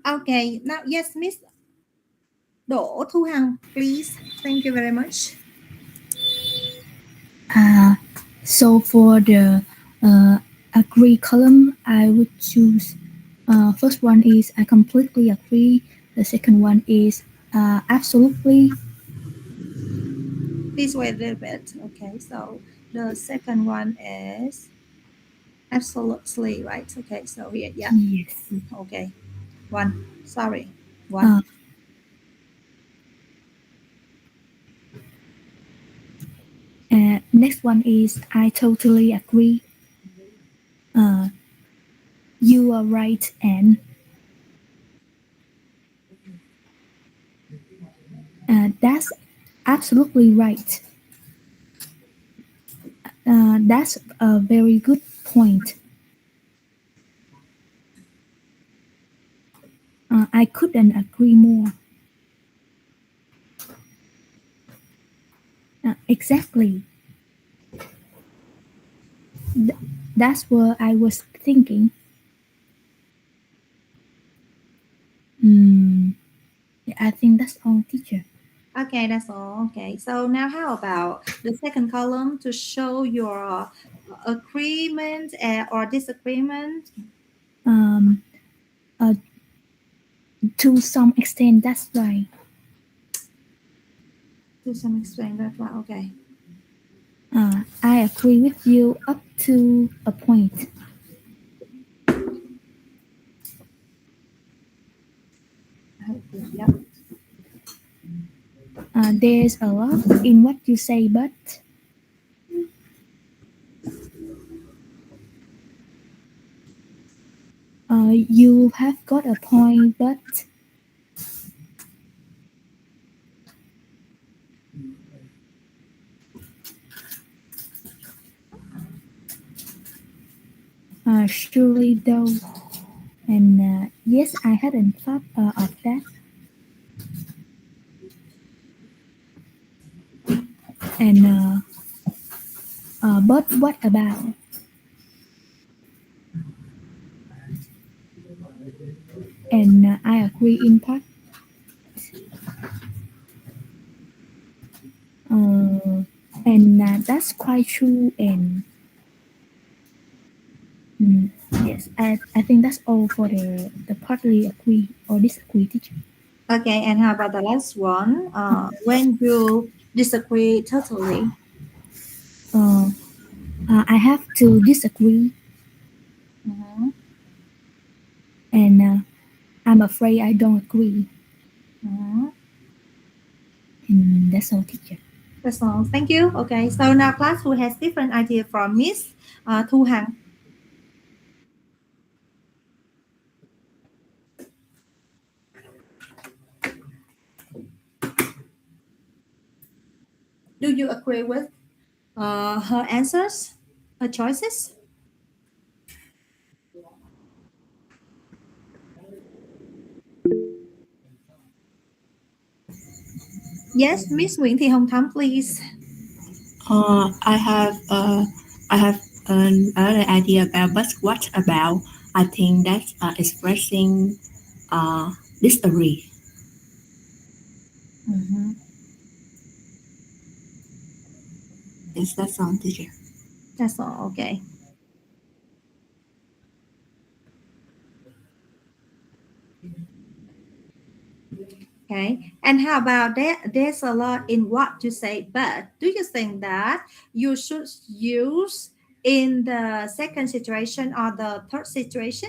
Okay, now yes, Miss Đỗ Thu Hằng, please. Thank you very much. So for the agree column, I would choose first one is I completely agree. The second one is absolutely. Please wait a little bit. Okay, so the second one is absolutely right. Okay, so here, yeah. Yes. Okay, one. Sorry, Uh, one. Next one is I totally agree. Uh, you are right, and that's absolutely right. That's a very good point. I couldn't agree more. Exactly. Th- that's what I was thinking. Mm, yeah, I think that's all, teacher. Okay, that's all. Okay, so now how about the second column to show your agreement or disagreement? Um, uh, to some extent, that's right. To some extent, that's right. Okay. I agree with you up to a point. Yep. There's a lot in what you say, but you have got a point. But surely though, and yes, I hadn't thought of that. And but what about? And I agree in part. Uh, and that's quite true. And mm, yes, I think that's all for the partly agree or disagree, teacher. Okay, and how about the last one? When you disagree totally. Uh, I have to disagree, Mhm, and I'm afraid I don't agree. mhm. And that's all, teacher. That's all. Thank you. Okay, so now class who has different idea from Miss Thu Hằng. Do you agree with her answers, her choices? Yes, Miss Nguyễn Thị Hồng Thắm, please. I have another idea about, but what about? I think that's expressing disagree. Mhm. Yes, that's all, teacher. That's all. Okay. Okay. And how about that? There's a lot in what you say, but do you think that you should use in the second situation or the third situation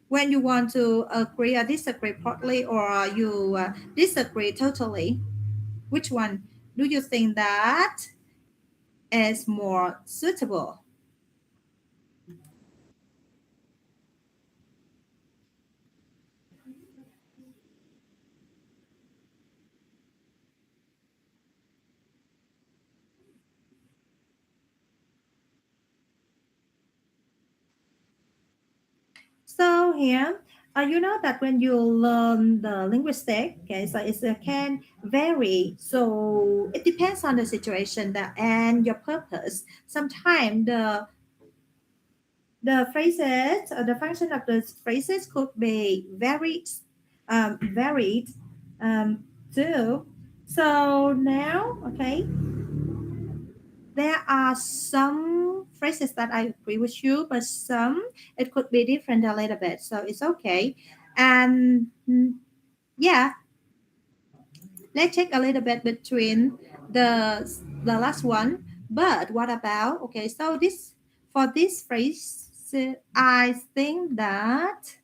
when you want to agree or disagree partly or you disagree totally? Which one do you think that is more suitable? So here, You know that when you learn the linguistic, okay, so it can vary. So it depends on the situation that and your purpose. Sometimes the phrases or the function of the phrases could be varied um, too. So now, okay, there are some phrases that I agree with you, but some it could be different a little bit. So it's okay. And yeah, let's check a little bit between the last one. But what about okay? So this for this phrase, I think that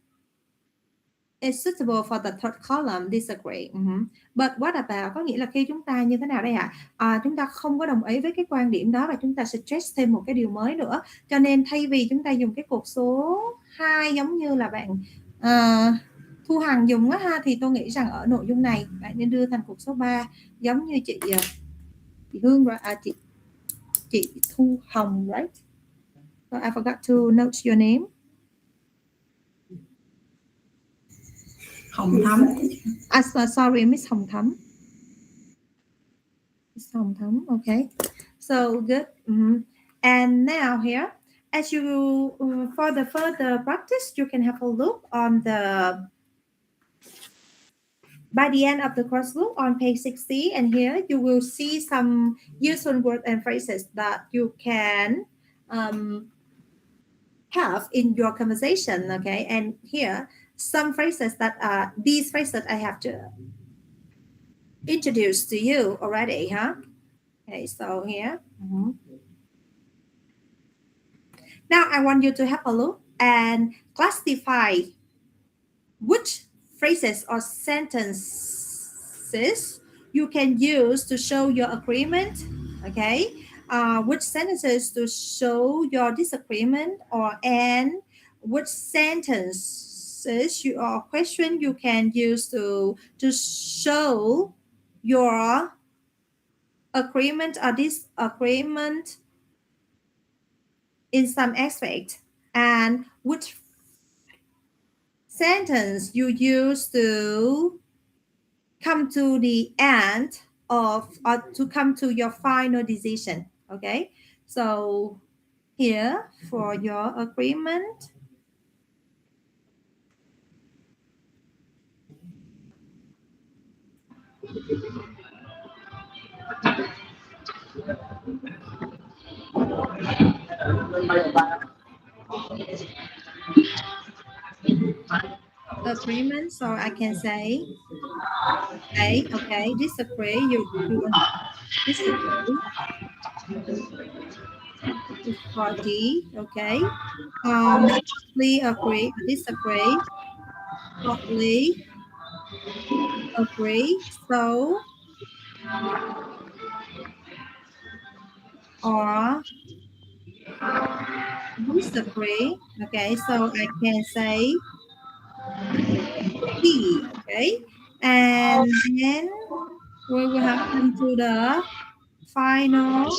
is suitable for the third column. Disagree. But what about có nghĩa là khi chúng ta như thế nào đây ạ? Chúng ta không có đồng ý với cái quan điểm đó và chúng ta suggest thêm một cái điều mới nữa. Cho nên thay vì chúng ta dùng cái cột số 2 giống như là bạn Thu Hằng dùng á ha, thì tôi nghĩ rằng ở nội dung này bạn nên đưa thành cột số 3 giống như chị Hương rồi chị Thu Hồng, right? So I forgot to note your name. Hồng Thắm. Sorry, Miss Hồng Thắm. Miss Hồng Thắm, okay. So good. And now here, as you for the further practice, you can have a look on by the end of the course book on page 60, and here you will see some useful words and phrases that you can have in your conversation. Okay, and here some phrases that are these phrases I have to introduce to you already, huh? Okay, so here. Now I want you to have a look and classify which phrases or sentences you can use to show your agreement, okay? Which sentences to show your disagreement, and which sentences or question you can use to show your agreement or disagreement in some aspect, and which sentence you use to come to the end of or to come to your final decision. Okay, so here for your agreement, so I can say okay, disagree, you disagree is for D, okay. Mostly agree, disagree, totally agree, so or disagree. Okay, so I can say P. Okay, and then we will have come to the final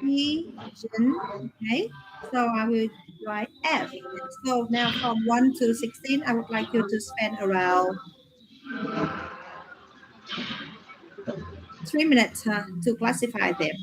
decision. Okay, so I will write F. So now from 1 to 16, I would like you to spend around 3 minutes to classify them.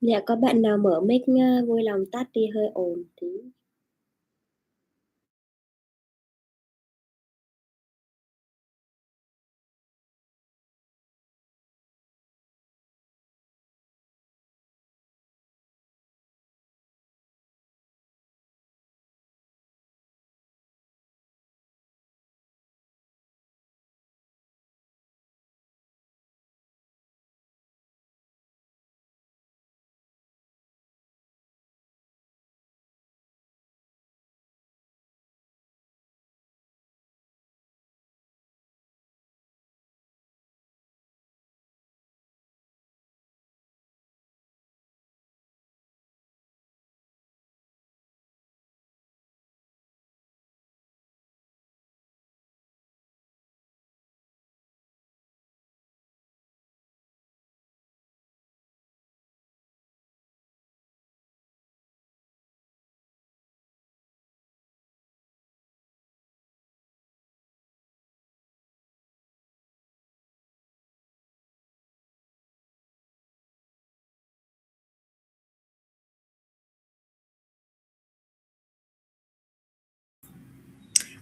Dạ có bạn nào mở mic vui lòng tắt đi hơi ồn tí.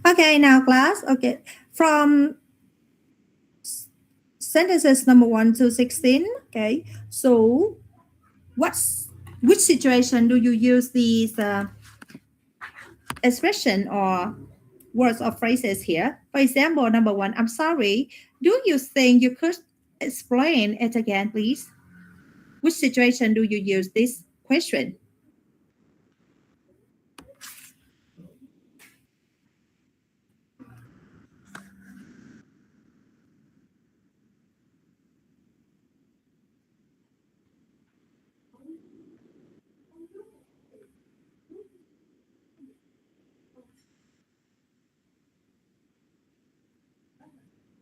Okay, now class. Okay, from sentences number 1 to 16. Okay, so what's which situation do you use these expression or words or phrases here? For example, number 1, I'm sorry. Do you think you could explain it again, please? Which situation do you use this question?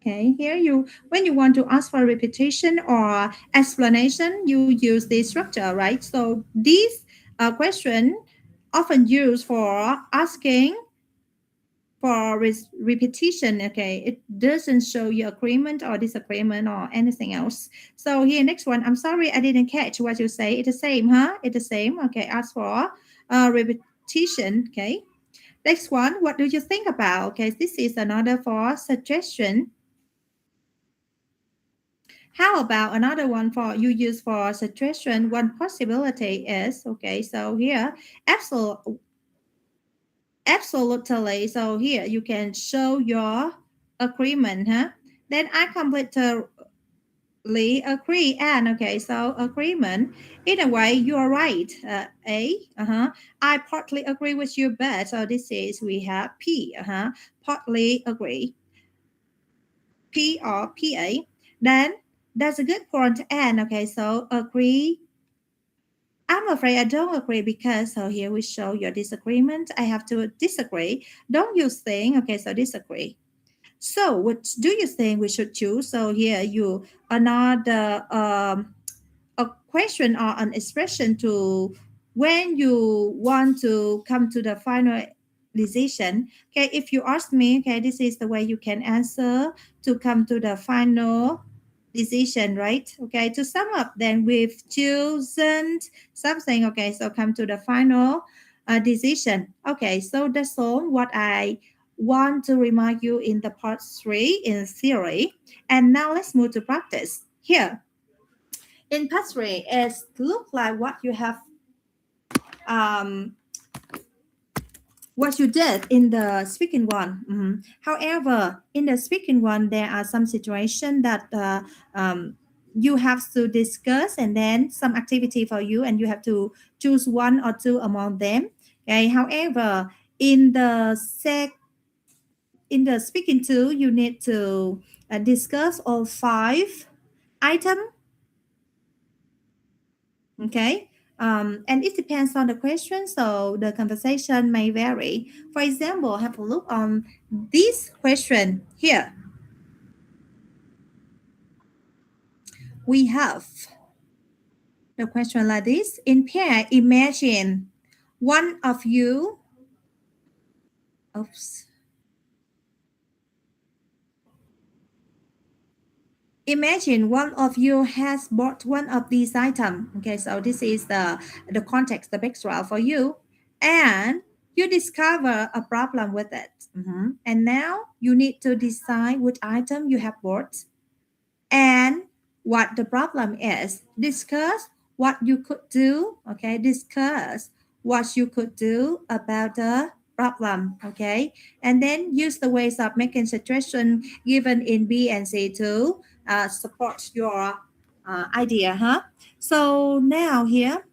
Okay, here you when you want to ask for repetition or explanation, you use this structure, right? So this question often used for asking for repetition. Okay, it doesn't show you agreement or disagreement or anything else. So here, next one. I'm sorry, I didn't catch what you say. It's the same, huh? It's the same. Okay, ask for repetition. Okay. Next one. What do you think about? Okay, this is another for suggestion. How about another one for you use for suggestion? One possibility is okay. So here, absolutely. So here you can show your agreement, huh? Then I completely agree. And okay, so agreement. In a way, you are right. I partly agree with you, but so this is we have P. Partly agree. P or PA. Then that's a good point. And okay, so agree. I'm afraid I don't agree because so here we show your disagreement. I have to disagree. Don't you think? Okay, so disagree. So which do you think we should choose? So here you another a question or an expression to when you want to come to the final decision. Okay, if you ask me, okay, this is the way you can answer to come to the final decision, right? Okay, to sum up, then we've chosen something. Okay, so come to the final decision. Okay, so that's all what I want to remind you in the part 3 in theory. And now let's move to practice. Here, in part 3, it looks like um, what you did in the speaking one. However, in the speaking one, there are some situations that you have to discuss, and then some activity for you, and you have to choose one or two among them. Okay. However, in the speaking two, you need to discuss all 5 items. Okay. And it depends on the question, so the conversation may vary. For example, have a look on this question here. We have The question like this. In pair, imagine one of you. Oops. Imagine one of you has bought one of these items. Okay, so this is the context, the background for you. And you discover a problem with it. And now you need to decide which item you have bought and what the problem is. Discuss what you could do. Okay, discuss what you could do about the problem. Okay, and then use the ways of making suggestion given in B and C to support your idea. So now here,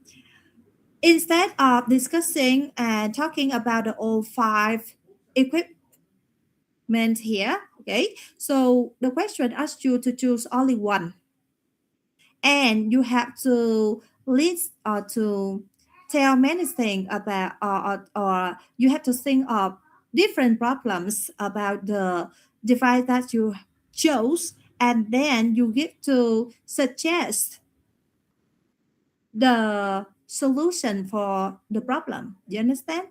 instead of discussing and talking about the all five equipment here, okay, so the question asks you to choose only one, and you have to list or to tell many things about or you have to think of different problems about the device that you chose, and then you get to suggest the solution for the problem. You understand?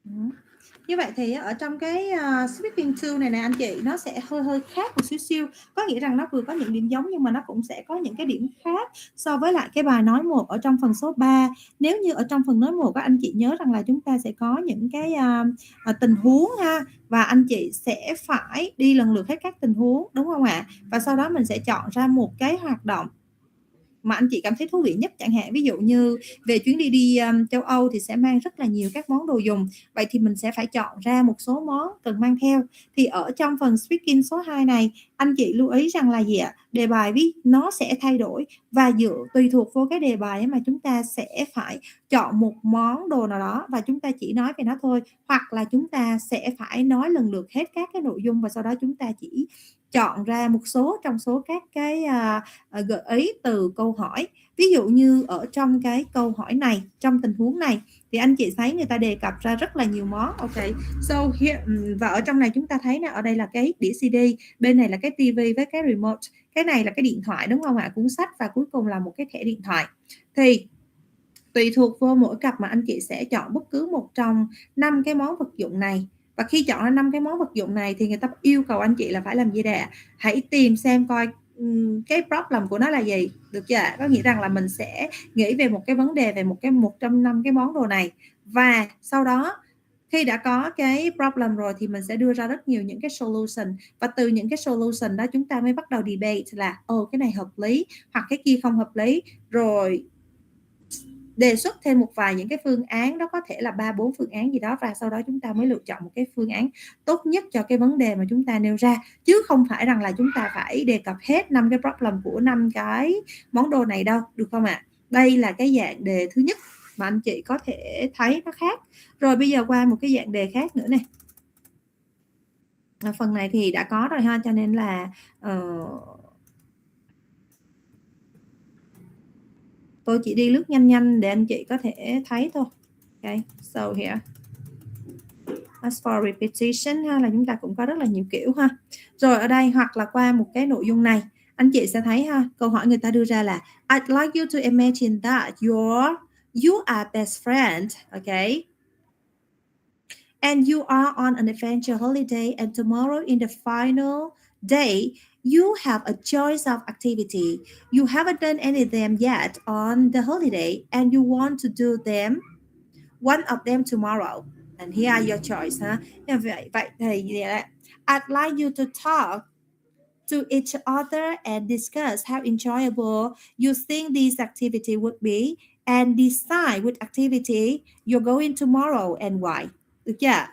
Ừ. Như vậy thì ở trong cái speaking tool này nè anh chị, nó sẽ hơi hơi khác một xíu xíu. Có nghĩa rằng nó vừa có những điểm giống nhưng mà nó cũng sẽ có những cái điểm khác so với lại cái bài nói 1 ở trong phần số 3. Nếu như ở trong phần nói 1 các anh chị nhớ rằng là chúng ta sẽ có những cái tình huống ha, và anh chị sẽ phải đi lần lượt hết các tình huống, đúng không ạ? Và sau đó mình sẽ chọn ra một cái hoạt động mà anh chị cảm thấy thú vị nhất, chẳng hạn ví dụ như về chuyến đi châu Âu thì sẽ mang rất là nhiều các món đồ dùng, vậy thì mình sẽ phải chọn ra một số món cần mang theo. Thì ở trong phần speaking số 2 này, anh chị lưu ý rằng là gì ạ? Đề bài viết nó sẽ thay đổi và tùy thuộc vô cái đề bài mà chúng ta sẽ phải chọn một món đồ nào đó và chúng ta chỉ nói về nó thôi, hoặc là chúng ta sẽ phải nói lần lượt hết các cái nội dung và sau đó chúng ta chỉ chọn ra một số trong số các cái gợi ý từ câu hỏi. Ví dụ như ở trong cái câu hỏi này, trong tình huống này thì anh chị thấy người ta đề cập ra rất là nhiều món. Ok, so here, và ở trong này chúng ta thấy nè, ở đây là cái đĩa CD, bên này là cái tivi với cái remote, cái này là cái điện thoại đúng không ạ, cuốn sách, và cuối cùng là một cái thẻ điện thoại. Thì tùy thuộc vô mỗi cặp mà anh chị sẽ chọn bất cứ một trong 5 cái món vật dụng này. Và khi chọn ra 5 cái món vật dụng này thì người ta yêu cầu anh chị là phải làm gì ạ? Hãy tìm xem coi cái problem của nó là gì, được chưa ạ? Có nghĩa rằng là mình sẽ nghĩ về một cái vấn đề về một trong 5 cái món đồ này, và sau đó khi đã có cái problem rồi thì mình sẽ đưa ra rất nhiều những cái solution, và từ những cái solution đó chúng ta mới bắt đầu debate là cái này hợp lý hoặc cái kia không hợp lý, rồi đề xuất thêm một vài những cái phương án, đó có thể là 3-4 phương án gì đó, và sau đó chúng ta mới lựa chọn một cái phương án tốt nhất cho cái vấn đề mà chúng ta nêu ra, chứ không phải rằng là chúng ta phải đề cập hết 5 cái problem của 5 cái món đồ này đâu, được không ạ? Đây là cái dạng đề thứ nhất mà anh chị có thể thấy nó khác. Rồi bây giờ qua một cái dạng đề khác nữa này. Phần này thì đã có rồi ha, cho nên là tôi chỉ đi lướt nhanh nhanh để anh chị có thể thấy thôi. Okay, so here. As for repetition ha, là chúng ta cũng có rất là nhiều kiểu ha. Rồi ở đây hoặc là qua một cái nội dung này, anh chị sẽ thấy ha, câu hỏi người ta đưa ra là I'd like you to imagine that you are best friend, okay? And you are on an adventure holiday, and tomorrow in the final day you have a choice of activity. You haven't done any of them yet on the holiday and you want to do them, one of them tomorrow. And here are your choice. Vậy thì I'd like you to talk to each other and discuss how enjoyable you think this activity would be, and decide which activity you're going tomorrow and why. Được chưa?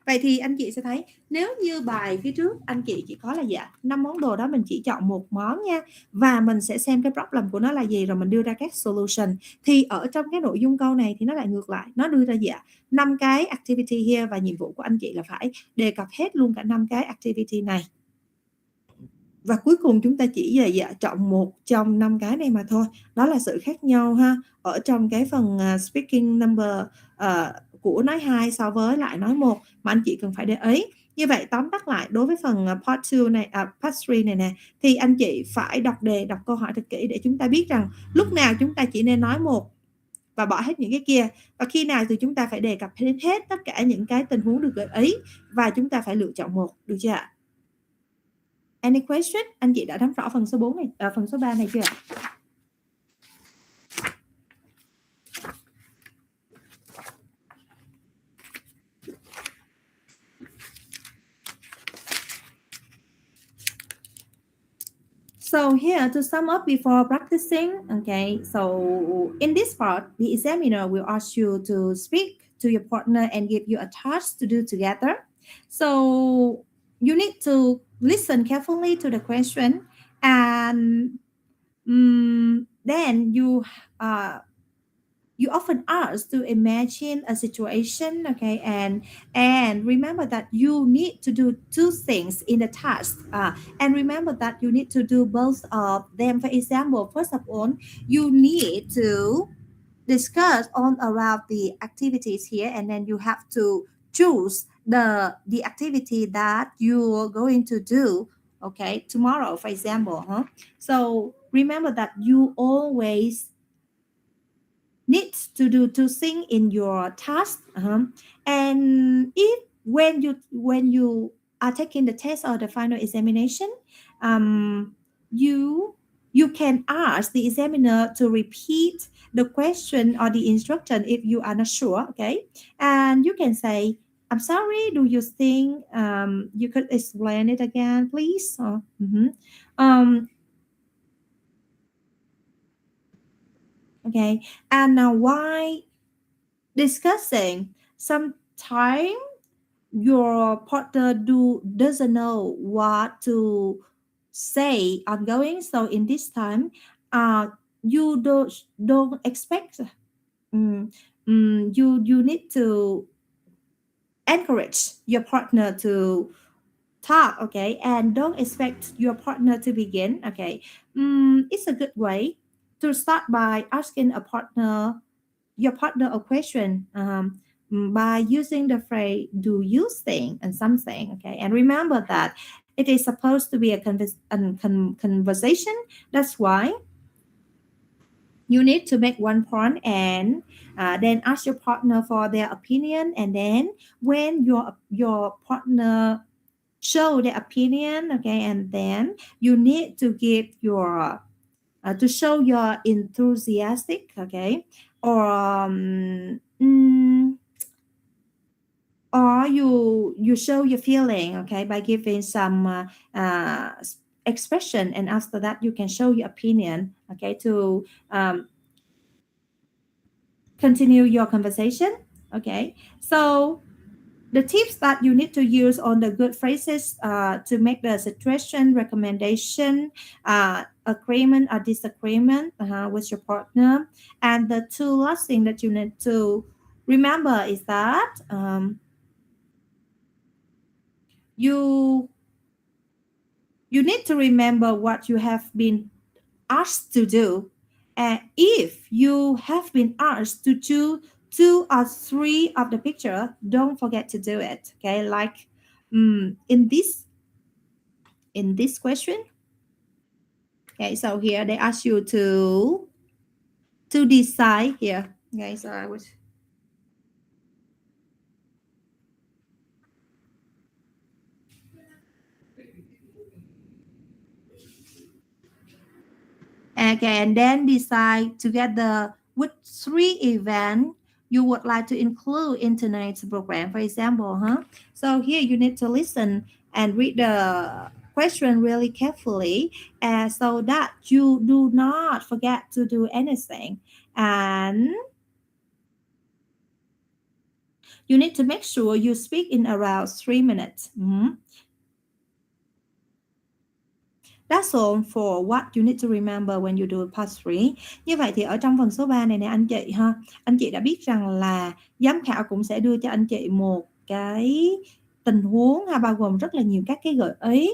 Vậy thì anh chị sẽ thấy nếu như bài phía trước anh chị chỉ có là 5 món đồ đó, mình chỉ chọn một món nha, và mình sẽ xem cái problem của nó là gì rồi mình đưa ra các solution. Thì ở trong cái nội dung câu này thì nó lại ngược lại, nó đưa ra 5 cái activity here, và nhiệm vụ của anh chị là phải đề cập hết luôn cả 5 cái activity này. Và cuối cùng chúng ta chỉ chọn một trong 5 cái này mà thôi. Đó là sự khác nhau ha. Ở trong cái phần speaking number của nói 2 so với lại nói 1 mà anh chị cần phải để ý. Như vậy tóm tắt lại đối với phần part 2 này, part 3 này nè, thì anh chị phải đọc đề, đọc câu hỏi thật kỹ để chúng ta biết rằng lúc nào chúng ta chỉ nên nói 1 và bỏ hết những cái kia, và khi nào thì chúng ta phải đề cập đến hết tất cả những cái tình huống được gợi ý và chúng ta phải lựa chọn một, được chưa ạ? Any question? Anh chị đã nắm rõ phần số 4 này, phần số 3 này chưa ạ? So here to sum up before practicing, okay, so in this part, the examiner will ask you to speak to your partner and give you a task to do together. So you need to listen carefully to the question, and then you often asked to imagine a situation, okay, and remember that you need to do two things in the task, and remember that you need to do both of them. For example, first of all, you need to discuss on around the activities here, and then you have to choose the activity that you're going to do, okay, tomorrow, for example, so remember that you always need to do two things in your task, and if when you are taking the test or the final examination, you can ask the examiner to repeat the question or the instruction if you are not sure, okay, and you can say, I'm sorry, do you think you could explain it again, please? Okay, and now why discussing, sometimes your partner doesn't know what to say ongoing, so in this time you don't expect, you need to encourage your partner to talk, okay, and don't expect your partner to begin, okay. It's a good way to start by asking your partner a question, by using the phrase do you think and something, okay, and remember that it is supposed to be a conversation. That's why you need to make one point and then ask your partner for their opinion, and then when your partner show their opinion, okay, and then you need to give your to show your enthusiastic, okay, or or you show your feeling, okay, by giving some expression, and after that you can show your opinion, okay, to continue your conversation, okay. So the tips that you need to use on the good phrases to make the situation, recommendation, agreement or disagreement with your partner. And the two last thing that you need to remember is that you need to remember what you have been asked to do. And if you have been asked to choose 2 or 3 of the picture, don't forget to do it, okay, like in this question, okay, so here they ask you to decide here, okay, so I was okay, and then decide together which 3 events you would like to include in tonight's program, for example, so here you need to listen and read the question really carefully, so that you do not forget to do anything, and you need to make sure you speak in around 3 minutes. That's all for what you need to remember when you do part 3. Như vậy thì ở trong phần số 3 này nè anh chị ha, anh chị đã biết rằng là giám khảo cũng sẽ đưa cho anh chị một cái tình huống bao gồm rất là nhiều các cái gợi ý.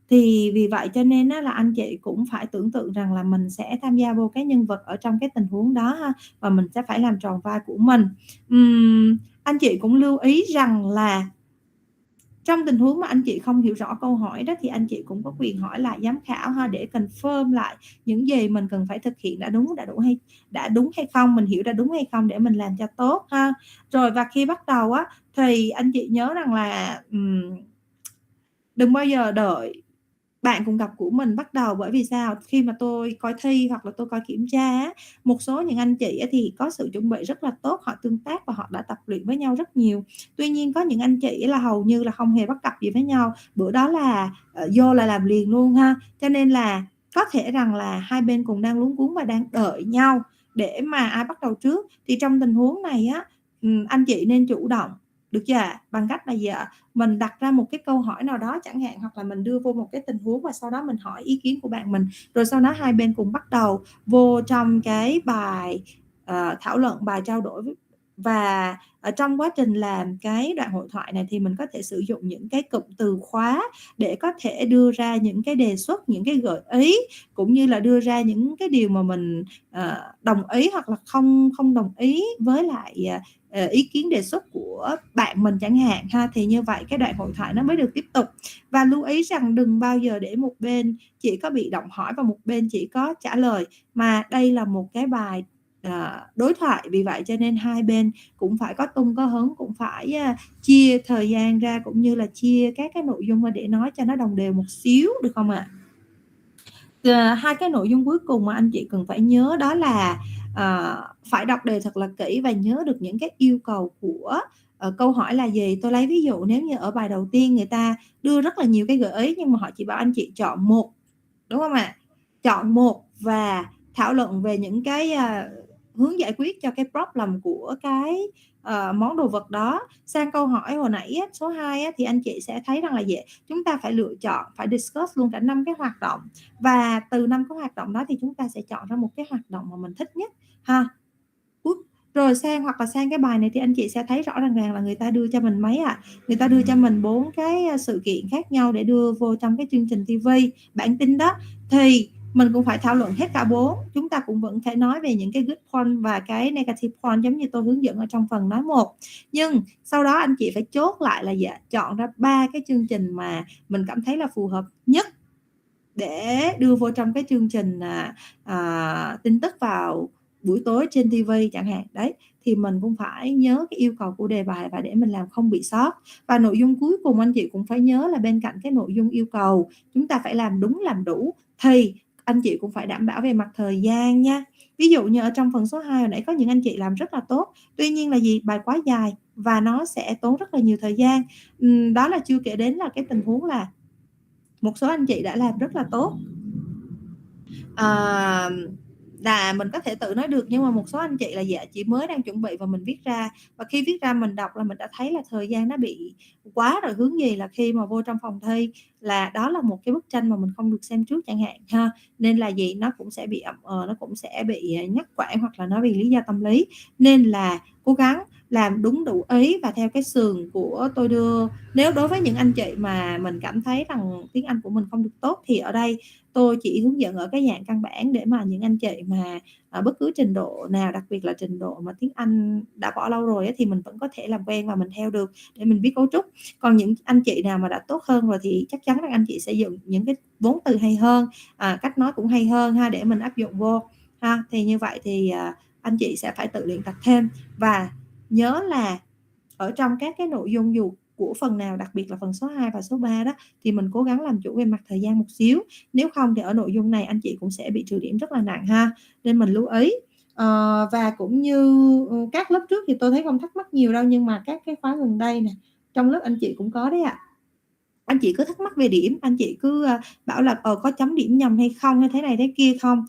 Thì vì vậy cho nên là anh chị cũng phải tưởng tượng rằng là mình sẽ tham gia vô cái nhân vật ở trong cái tình huống đó ha, và mình sẽ phải làm tròn vai của mình. anh chị cũng lưu ý rằng là trong tình huống mà anh chị không hiểu rõ câu hỏi đó thì anh chị cũng có quyền hỏi lại giám khảo ha, để confirm lại những gì mình cần phải thực hiện đã đúng hay không, mình hiểu đã đúng hay không để mình làm cho tốt ha. Rồi và khi bắt đầu á thì anh chị nhớ rằng là đừng bao giờ đợi bạn cùng gặp của mình bắt đầu, bởi vì sao, khi mà tôi coi thi hoặc là tôi coi kiểm tra, một số những anh chị thì có sự chuẩn bị rất là tốt, họ tương tác và họ đã tập luyện với nhau rất nhiều. Tuy nhiên có những anh chị là hầu như là không hề bắt cặp gì với nhau, bữa đó là vô là làm liền luôn ha. Cho nên là có thể rằng là hai bên cùng đang luống cuống và đang đợi nhau để mà ai bắt đầu trước. Thì trong tình huống này á, anh chị nên chủ động, được chưa ạ? Bằng cách là gì ạ? Mình đặt ra một cái câu hỏi nào đó chẳng hạn, hoặc là mình đưa vô một cái tình huống và sau đó mình hỏi ý kiến của bạn mình, rồi sau đó hai bên cùng bắt đầu vô trong cái bài thảo luận, bài trao đổi. Và ở trong quá trình làm cái đoạn hội thoại này thì mình có thể sử dụng những cái cụm từ khóa để có thể đưa ra những cái đề xuất, những cái gợi ý, cũng như là đưa ra những cái điều mà mình đồng ý hoặc là không đồng ý với lại ý kiến đề xuất của bạn mình chẳng hạn ha. Thì như vậy cái đoạn hội thoại nó mới được tiếp tục. Và lưu ý rằng đừng bao giờ để một bên chỉ có bị động hỏi và một bên chỉ có trả lời, mà đây là một cái bài đối thoại. Vì vậy cho nên hai bên cũng phải có tung có hứng, cũng phải chia thời gian ra, cũng như là chia các cái nội dung để nói cho nó đồng đều một xíu, được không ạ? Hai cái nội dung cuối cùng mà anh chị cần phải nhớ đó là phải đọc đề thật là kỹ và nhớ được những cái yêu cầu của câu hỏi là gì. Tôi lấy ví dụ, nếu như ở bài đầu tiên người ta đưa rất là nhiều cái gợi ý, nhưng mà họ chỉ bảo anh chị chọn một, đúng không ạ? Chọn một và thảo luận về những cái hướng giải quyết cho cái problem của cái món đồ vật đó. Sang câu hỏi hồi nãy số 2 thì anh chị sẽ thấy rằng là gì? Chúng ta phải lựa chọn, phải discuss luôn cả 5 cái hoạt động, và từ 5 cái hoạt động đó thì chúng ta sẽ chọn ra một cái hoạt động mà mình thích nhất ha. Rồi hoặc là sang cái bài này thì anh chị sẽ thấy rõ ràng là người ta đưa cho mình mấy người ta đưa cho mình 4 cái sự kiện khác nhau để đưa vô trong cái chương trình TV bản tin đó, thì mình cũng phải thảo luận hết cả 4. Chúng ta cũng vẫn phải nói về những cái good point và cái negative point giống như tôi hướng dẫn ở trong phần nói 1. Nhưng sau đó anh chị phải chốt lại là chọn ra 3 cái chương trình mà mình cảm thấy là phù hợp nhất để đưa vô trong cái chương trình tin tức vào buổi tối trên TV chẳng hạn. Đấy, thì mình cũng phải nhớ cái yêu cầu của đề bài và để mình làm không bị sót. Và nội dung cuối cùng anh chị cũng phải nhớ là bên cạnh cái nội dung yêu cầu chúng ta phải làm đúng làm đủ, thì anh chị cũng phải đảm bảo về mặt thời gian nha. Ví dụ như ở trong phần số 2 hồi nãy có những anh chị làm rất là tốt, tuy nhiên là bài quá dài và nó sẽ tốn rất là nhiều thời gian. Đó là chưa kể đến là cái tình huống là một số anh chị đã làm rất là tốt, là mình có thể tự nói được, nhưng mà một số anh chị là chị mới đang chuẩn bị và mình viết ra, và khi viết ra mình đọc là mình đã thấy là thời gian nó bị quá rồi. Hướng gì là khi mà vô trong phòng thi là đó là một cái bức tranh mà mình không được xem trước chẳng hạn ha, nên là nó cũng sẽ bị nó cũng sẽ bị ngắt quãng hoặc là nó vì lý do tâm lý. Nên là cố gắng làm đúng đủ ý và theo cái sườn của tôi đưa. Nếu đối với những anh chị mà mình cảm thấy rằng tiếng Anh của mình không được tốt thì ở đây tôi chỉ hướng dẫn ở cái dạng căn bản để mà những anh chị mà bất cứ trình độ nào, đặc biệt là trình độ mà tiếng Anh đã bỏ lâu rồi thì mình vẫn có thể làm quen và mình theo được để mình biết cấu trúc. Còn những anh chị nào mà đã tốt hơn rồi thì chắc chắn là anh chị sẽ dùng những cái vốn từ hay hơn, cách nói cũng hay hơn ha, để mình áp dụng vô ha. Thì như vậy thì anh chị sẽ phải tự luyện tập thêm, và nhớ là ở trong các cái nội dung dù của phần nào, đặc biệt là phần số 2 và số 3 đó, thì mình cố gắng làm chủ về mặt thời gian một xíu. Nếu không thì ở nội dung này anh chị cũng sẽ bị trừ điểm rất là nặng ha, nên mình lưu ý. Và cũng như các lớp trước thì tôi thấy không thắc mắc nhiều đâu, nhưng mà các cái khóa gần đây nè, trong lớp anh chị cũng có đấy ạ. Anh chị cứ thắc mắc về điểm, anh chị cứ bảo là có chấm điểm nhầm hay không, hay thế này thế kia không.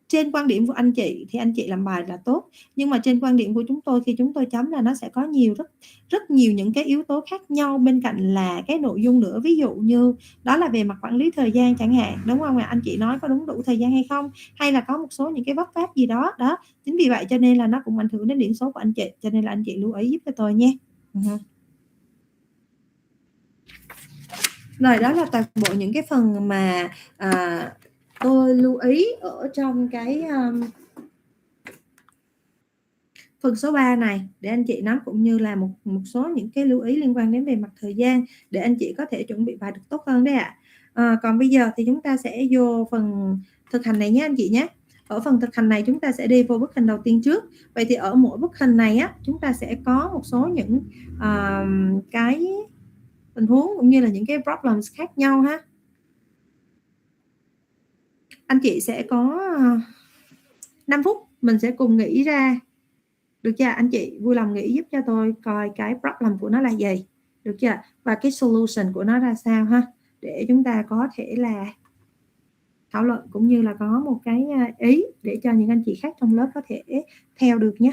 Trên quan điểm của anh chị thì anh chị làm bài là tốt, nhưng mà trên quan điểm của chúng tôi, khi chúng tôi chấm là nó sẽ có rất nhiều những cái yếu tố khác nhau bên cạnh là cái nội dung nữa. Ví dụ như đó là về mặt quản lý thời gian chẳng hạn, đúng không ạ? Anh chị nói có đúng đủ thời gian hay không, hay là có một số những cái vấp váp gì đó. Chính vì vậy cho nên là nó cũng ảnh hưởng đến điểm số của anh chị, cho nên là anh chị lưu ý giúp cho tôi nhé. Rồi, đó là toàn bộ những cái phần mà tôi lưu ý ở trong cái phần số 3 này để anh chị nói, cũng như là một số những cái lưu ý liên quan đến về mặt thời gian để anh chị có thể chuẩn bị bài được tốt hơn đấy ạ. Còn bây giờ thì chúng ta sẽ vô phần thực hành này nhé anh chị nhé. Ở phần thực hành này chúng ta sẽ đi vô bức hình đầu tiên trước. Vậy thì ở mỗi bức hình này á, chúng ta sẽ có một số những cái tình huống cũng như là những cái problems khác nhau ha. Anh chị sẽ có 5 phút mình sẽ cùng nghĩ ra, được chưa? Anh chị vui lòng nghĩ giúp cho tôi coi cái problem của nó là gì, được chưa? Và cái solution của nó ra sao ha, để chúng ta có thể là thảo luận cũng như là có một cái ý để cho những anh chị khác trong lớp có thể theo được nhé.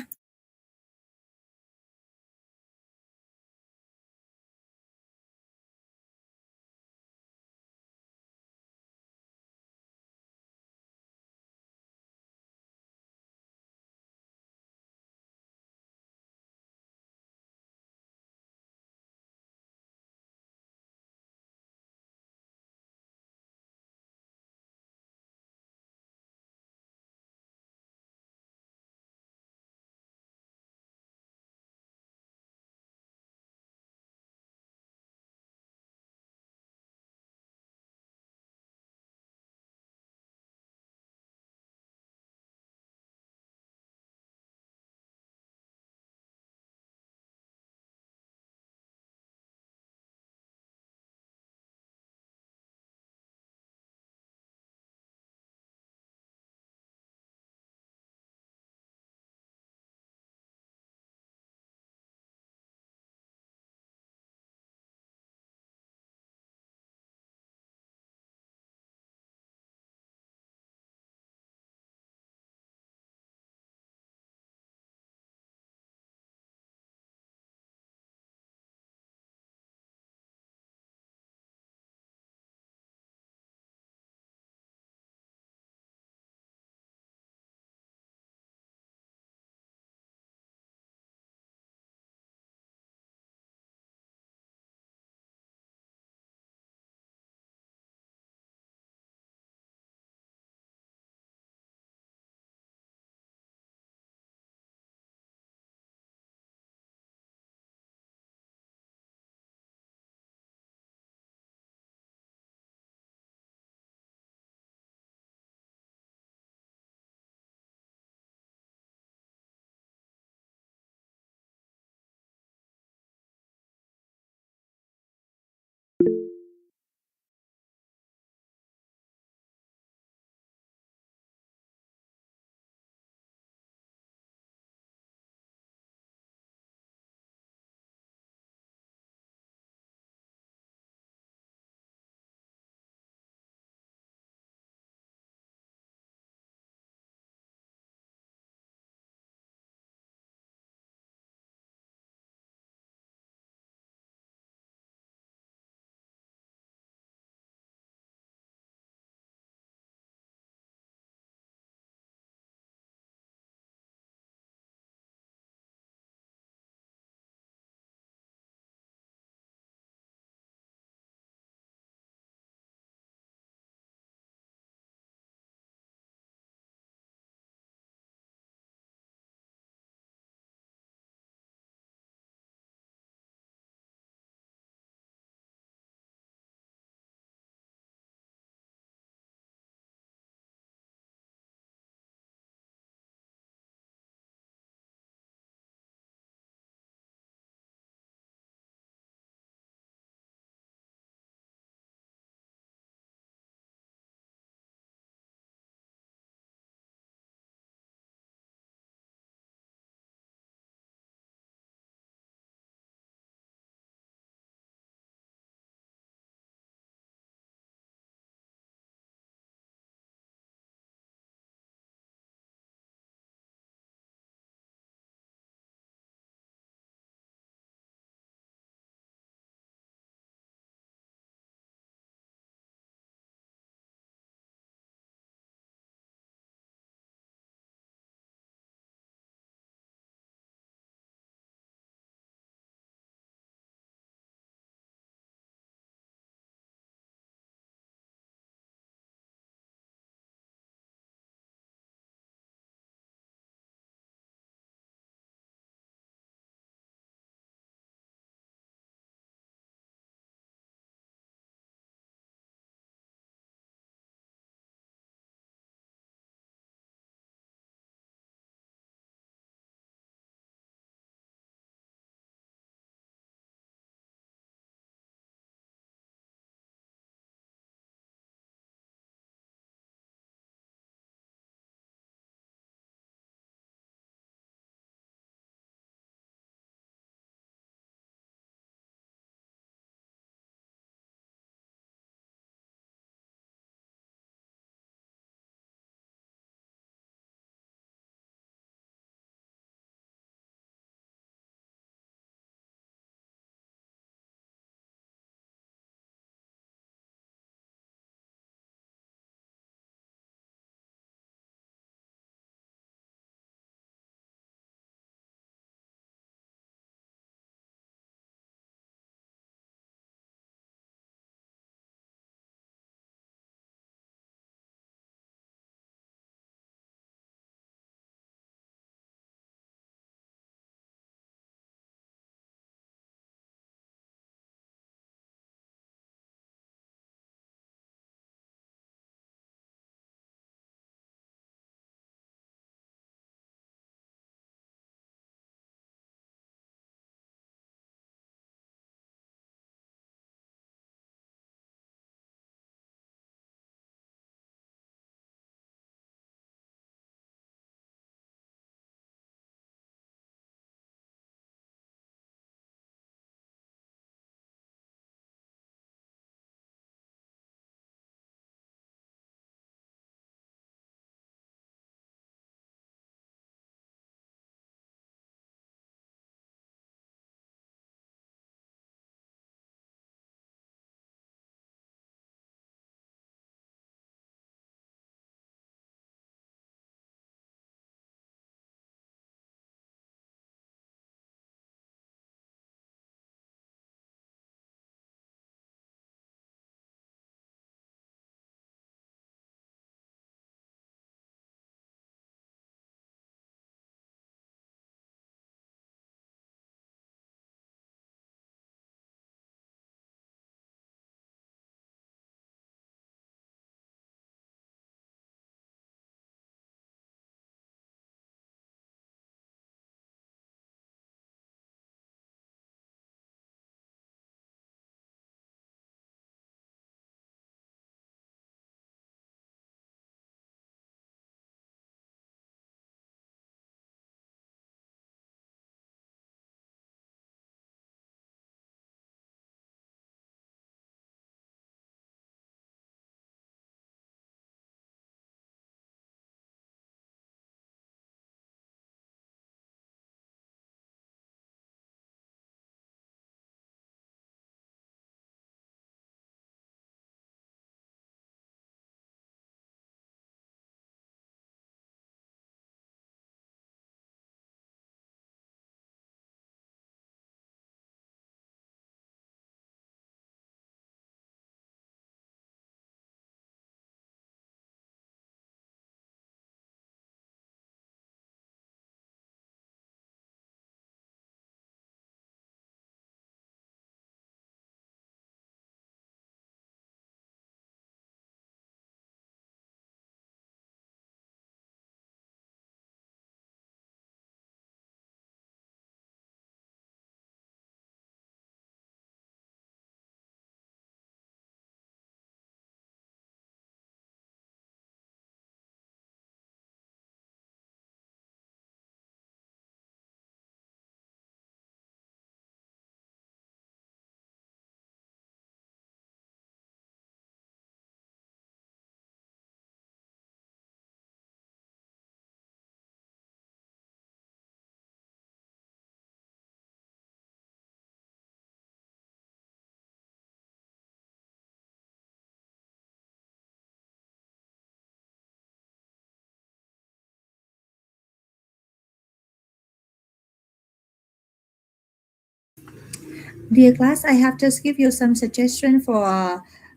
Dear class, I have just give you some suggestion for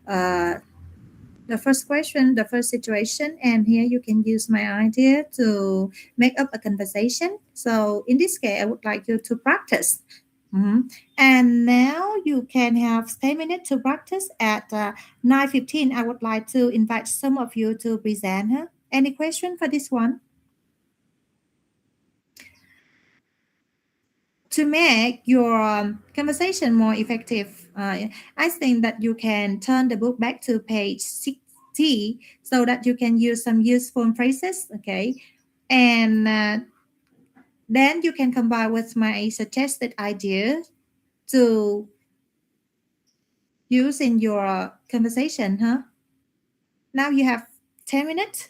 uh, the first question, the first situation, and here you can use my idea to make up a conversation. So in this case, I would like you to practice. Mhm. And now you can have 10 minutes to practice at 9:15. I would like to invite some of you to present. Huh? Any question for this one? To make your conversation more effective, I think that you can turn the book back to page 60 so that you can use some useful phrases, okay? And then you can combine with my suggested idea to use in your conversation, huh? Now you have 10 minutes.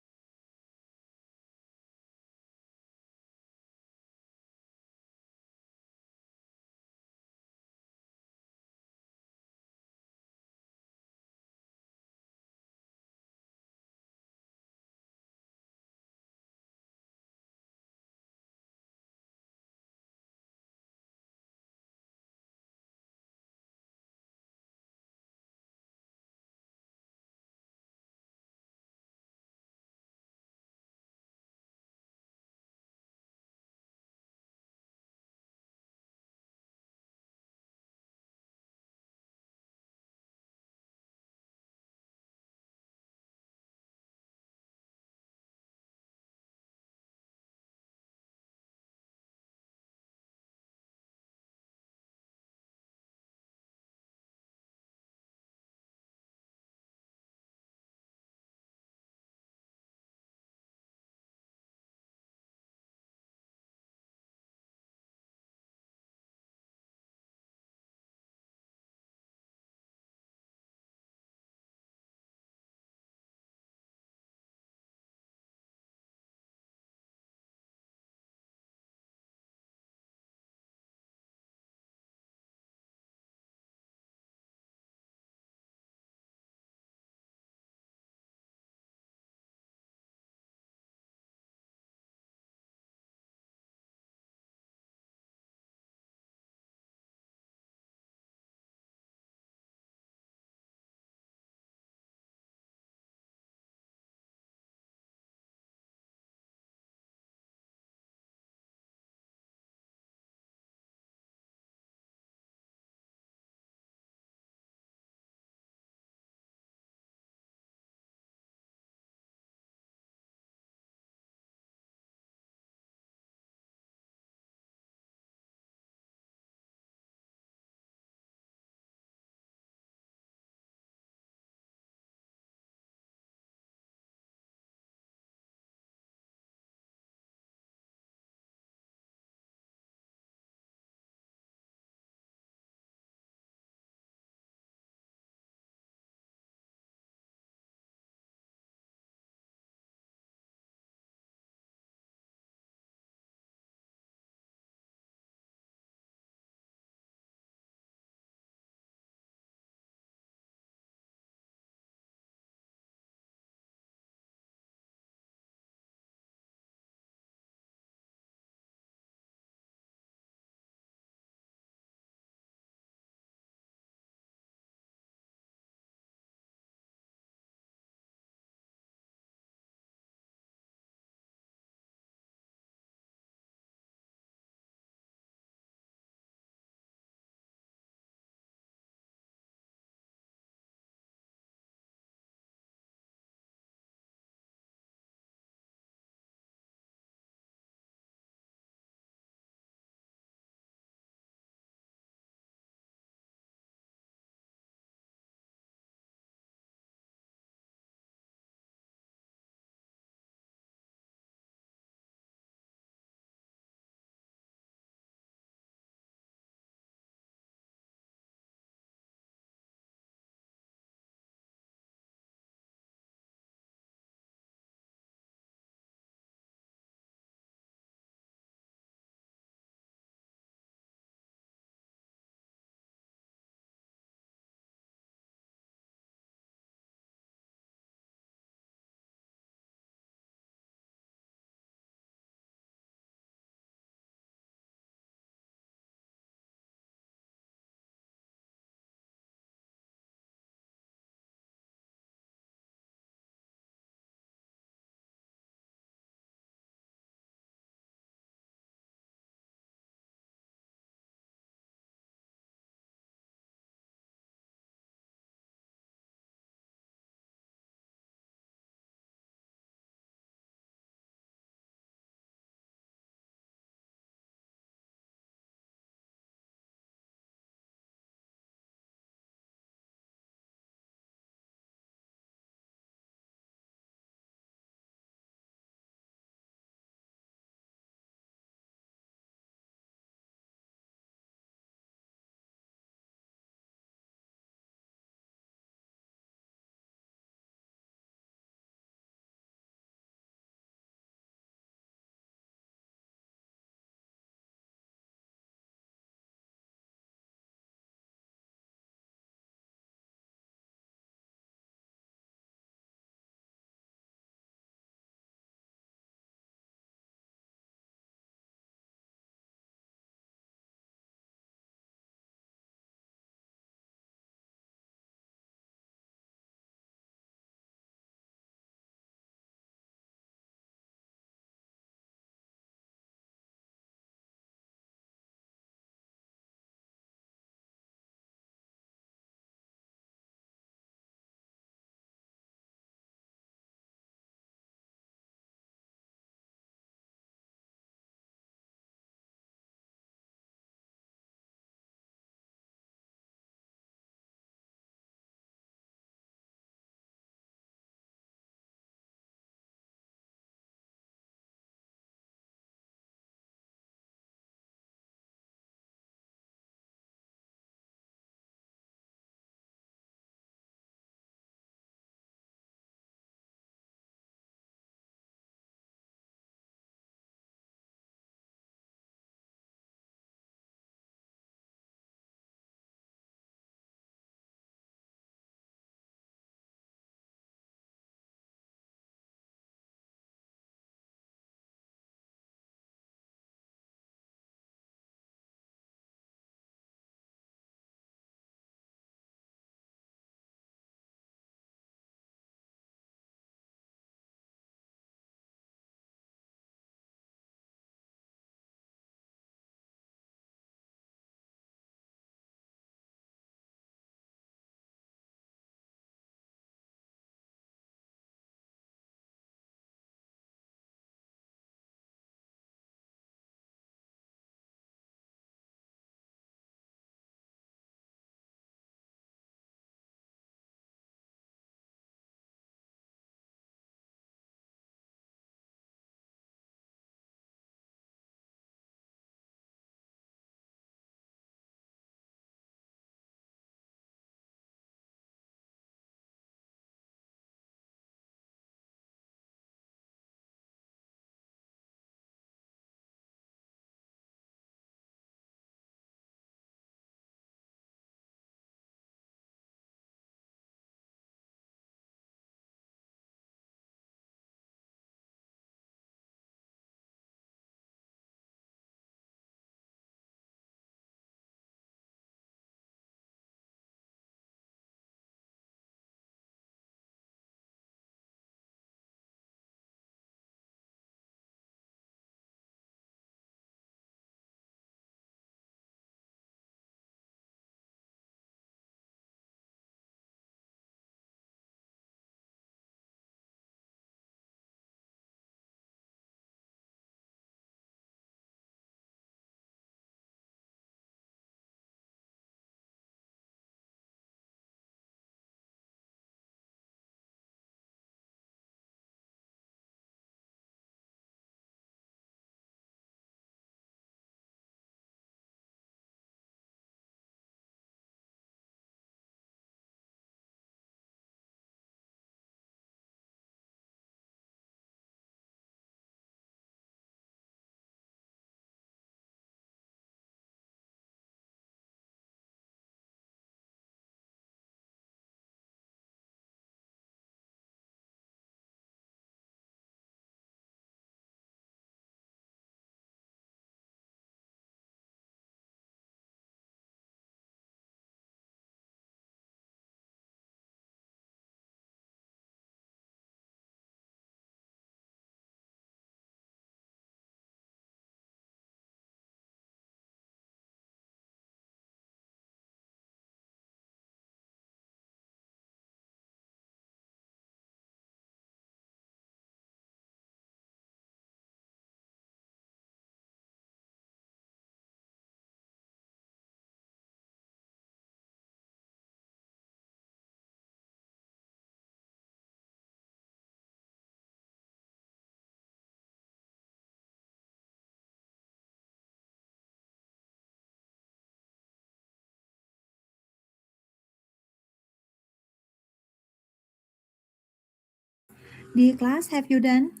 Dear class, have you done?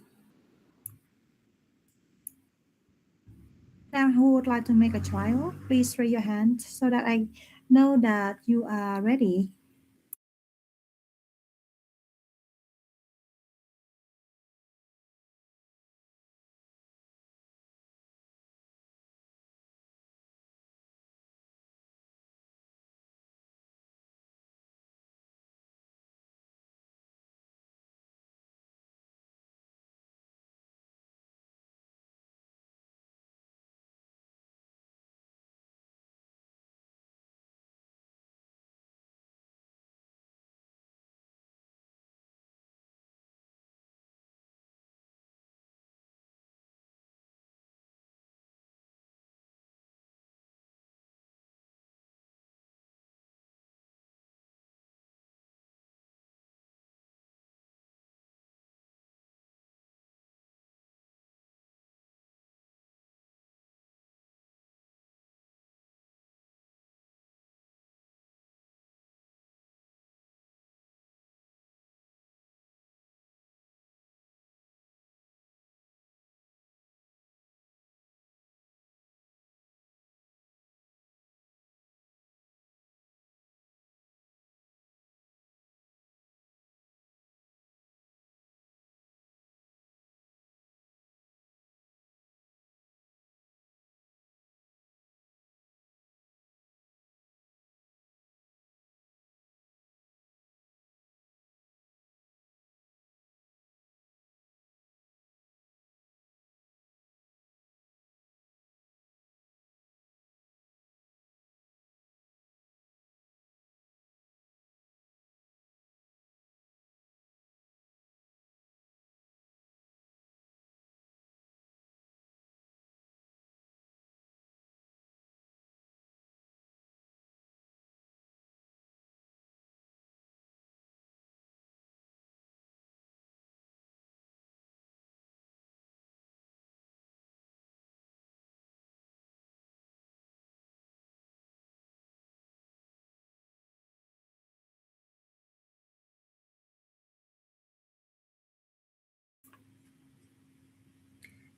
Now, who would like to make a trial? Please raise your hand so that I know that you are ready.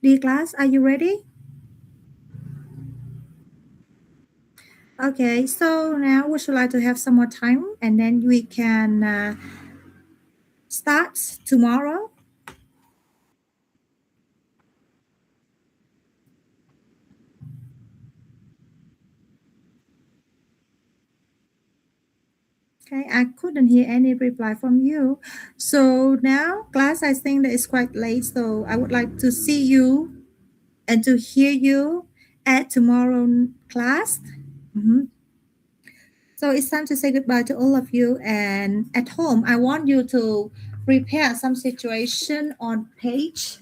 Dear class, are you ready? Okay, so now would you like to have some more time and then we can start tomorrow? Okay, I couldn't hear any reply from you. So now, class, I think that it's quite late. So I would like to see you and to hear you at tomorrow class. Mhm. So it's time to say goodbye to all of you. And at home, I want you to prepare some situation on page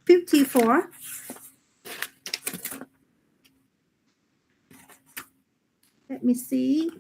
54. Let me see.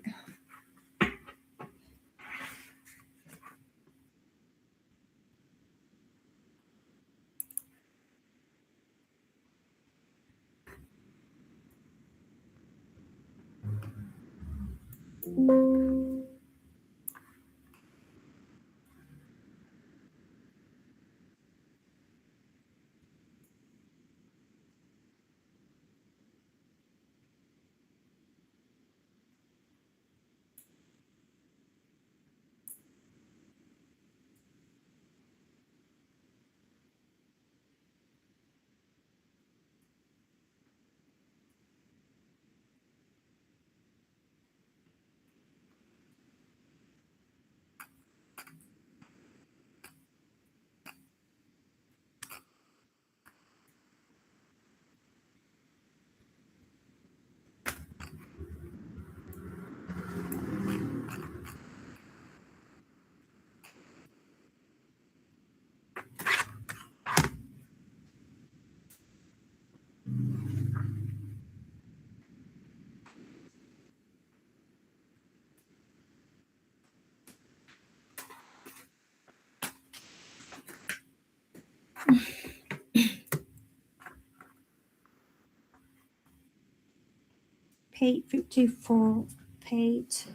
Page 54. Page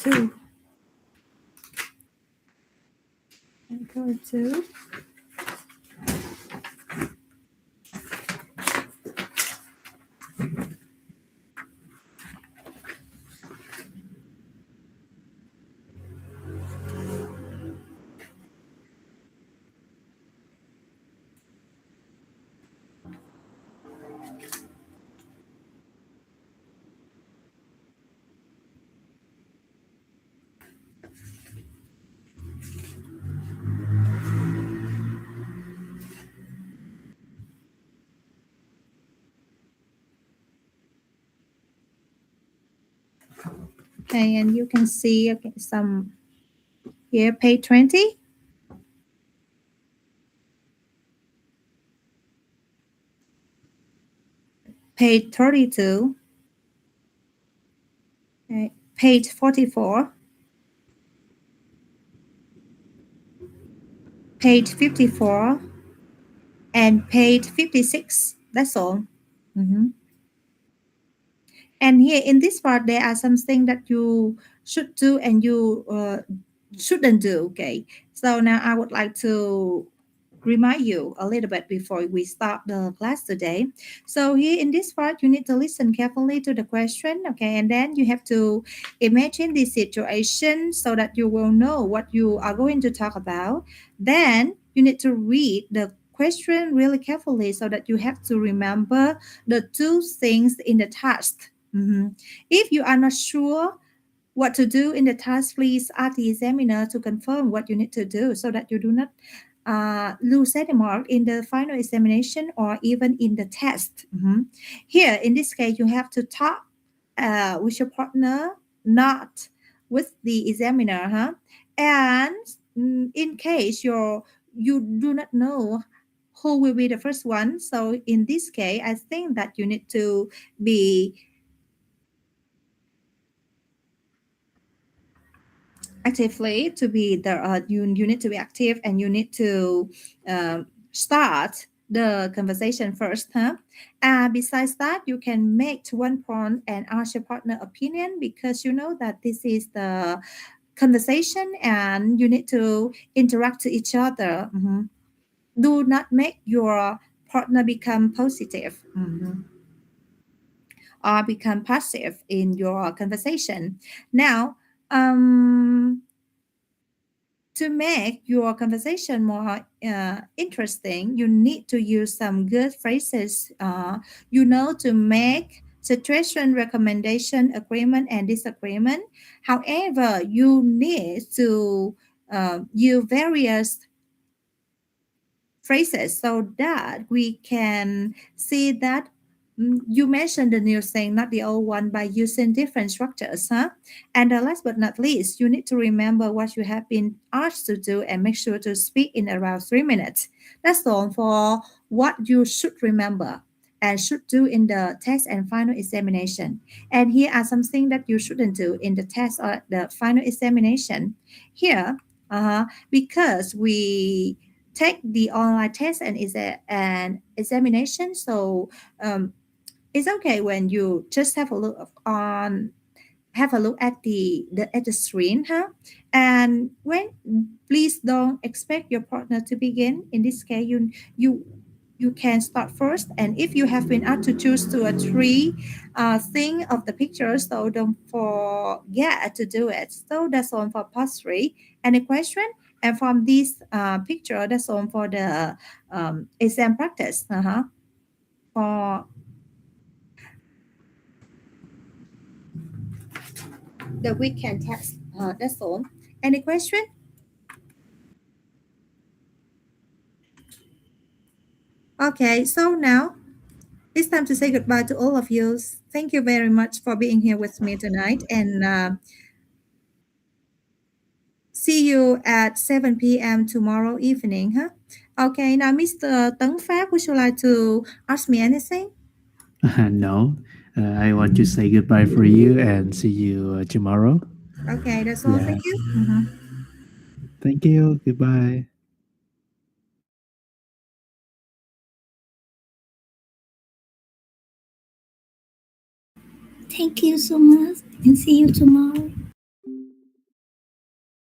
two. Go to. Okay, and you can see okay, some here, page 20. Page 32. Okay, page 44. Page 54. And page 56. That's all. Mhm. And here in this part, there are some things that you should do and you shouldn't do. Okay. So now I would like to remind you a little bit before we start the class today. So here in this part, you need to listen carefully to the question, okay, and then you have to imagine the situation so that you will know what you are going to talk about. Then you need to read the question really carefully so that you have to remember the two things in the task. Mhm. If you are not sure what to do in the task, please ask the examiner to confirm what you need to do so that you do not lose any mark in the final examination or even in the test. Mhm. Here, in this case, you have to talk with your partner, not with the examiner. Huh? And in case you do not know who will be the first one, so in this case, I think that you need to be actively to be there. You need to be active and you need to start the conversation first, huh? Besides that, you can make one point and ask your partner opinion because you know that this is the conversation and you need to interact to each other. Mhm. Do not make your partner become positive, or become passive in your conversation. Now, to make your conversation more interesting, you need to use some good phrases. To make situation, recommendation, agreement, and disagreement. However, you need to use various phrases so that we can see that you mentioned the new thing, not the old one, by using different structures, huh? And last but not least, you need to remember what you have been asked to do and make sure to speak in around 3 minutes. That's all for what you should remember and should do in the test and final examination. And here are some things that you shouldn't do in the test or the final examination. Here, because we take the online test and is an examination, so um, it's okay when you just have a look at the screen, huh? And when please don't expect your partner to begin. In this case, you can start first. And if you have been asked to choose two or three thing of the picture, so don't forget to do it. So that's all for part three. Any question? And from this picture, that's all for the exam practice. For the weekend test. That's all. Any question? Okay, so now it's time to say goodbye to all of you. Thank you very much for being here with me tonight, and see you at 7 p.m. tomorrow evening. Huh? Okay, now Mr. Tấn Pháp, would you like to ask me anything? No, I want to say goodbye for you and see you tomorrow. Okay, that's all. Yeah. Thank you. Mhm. Thank you. Goodbye. Thank you so much and see you tomorrow.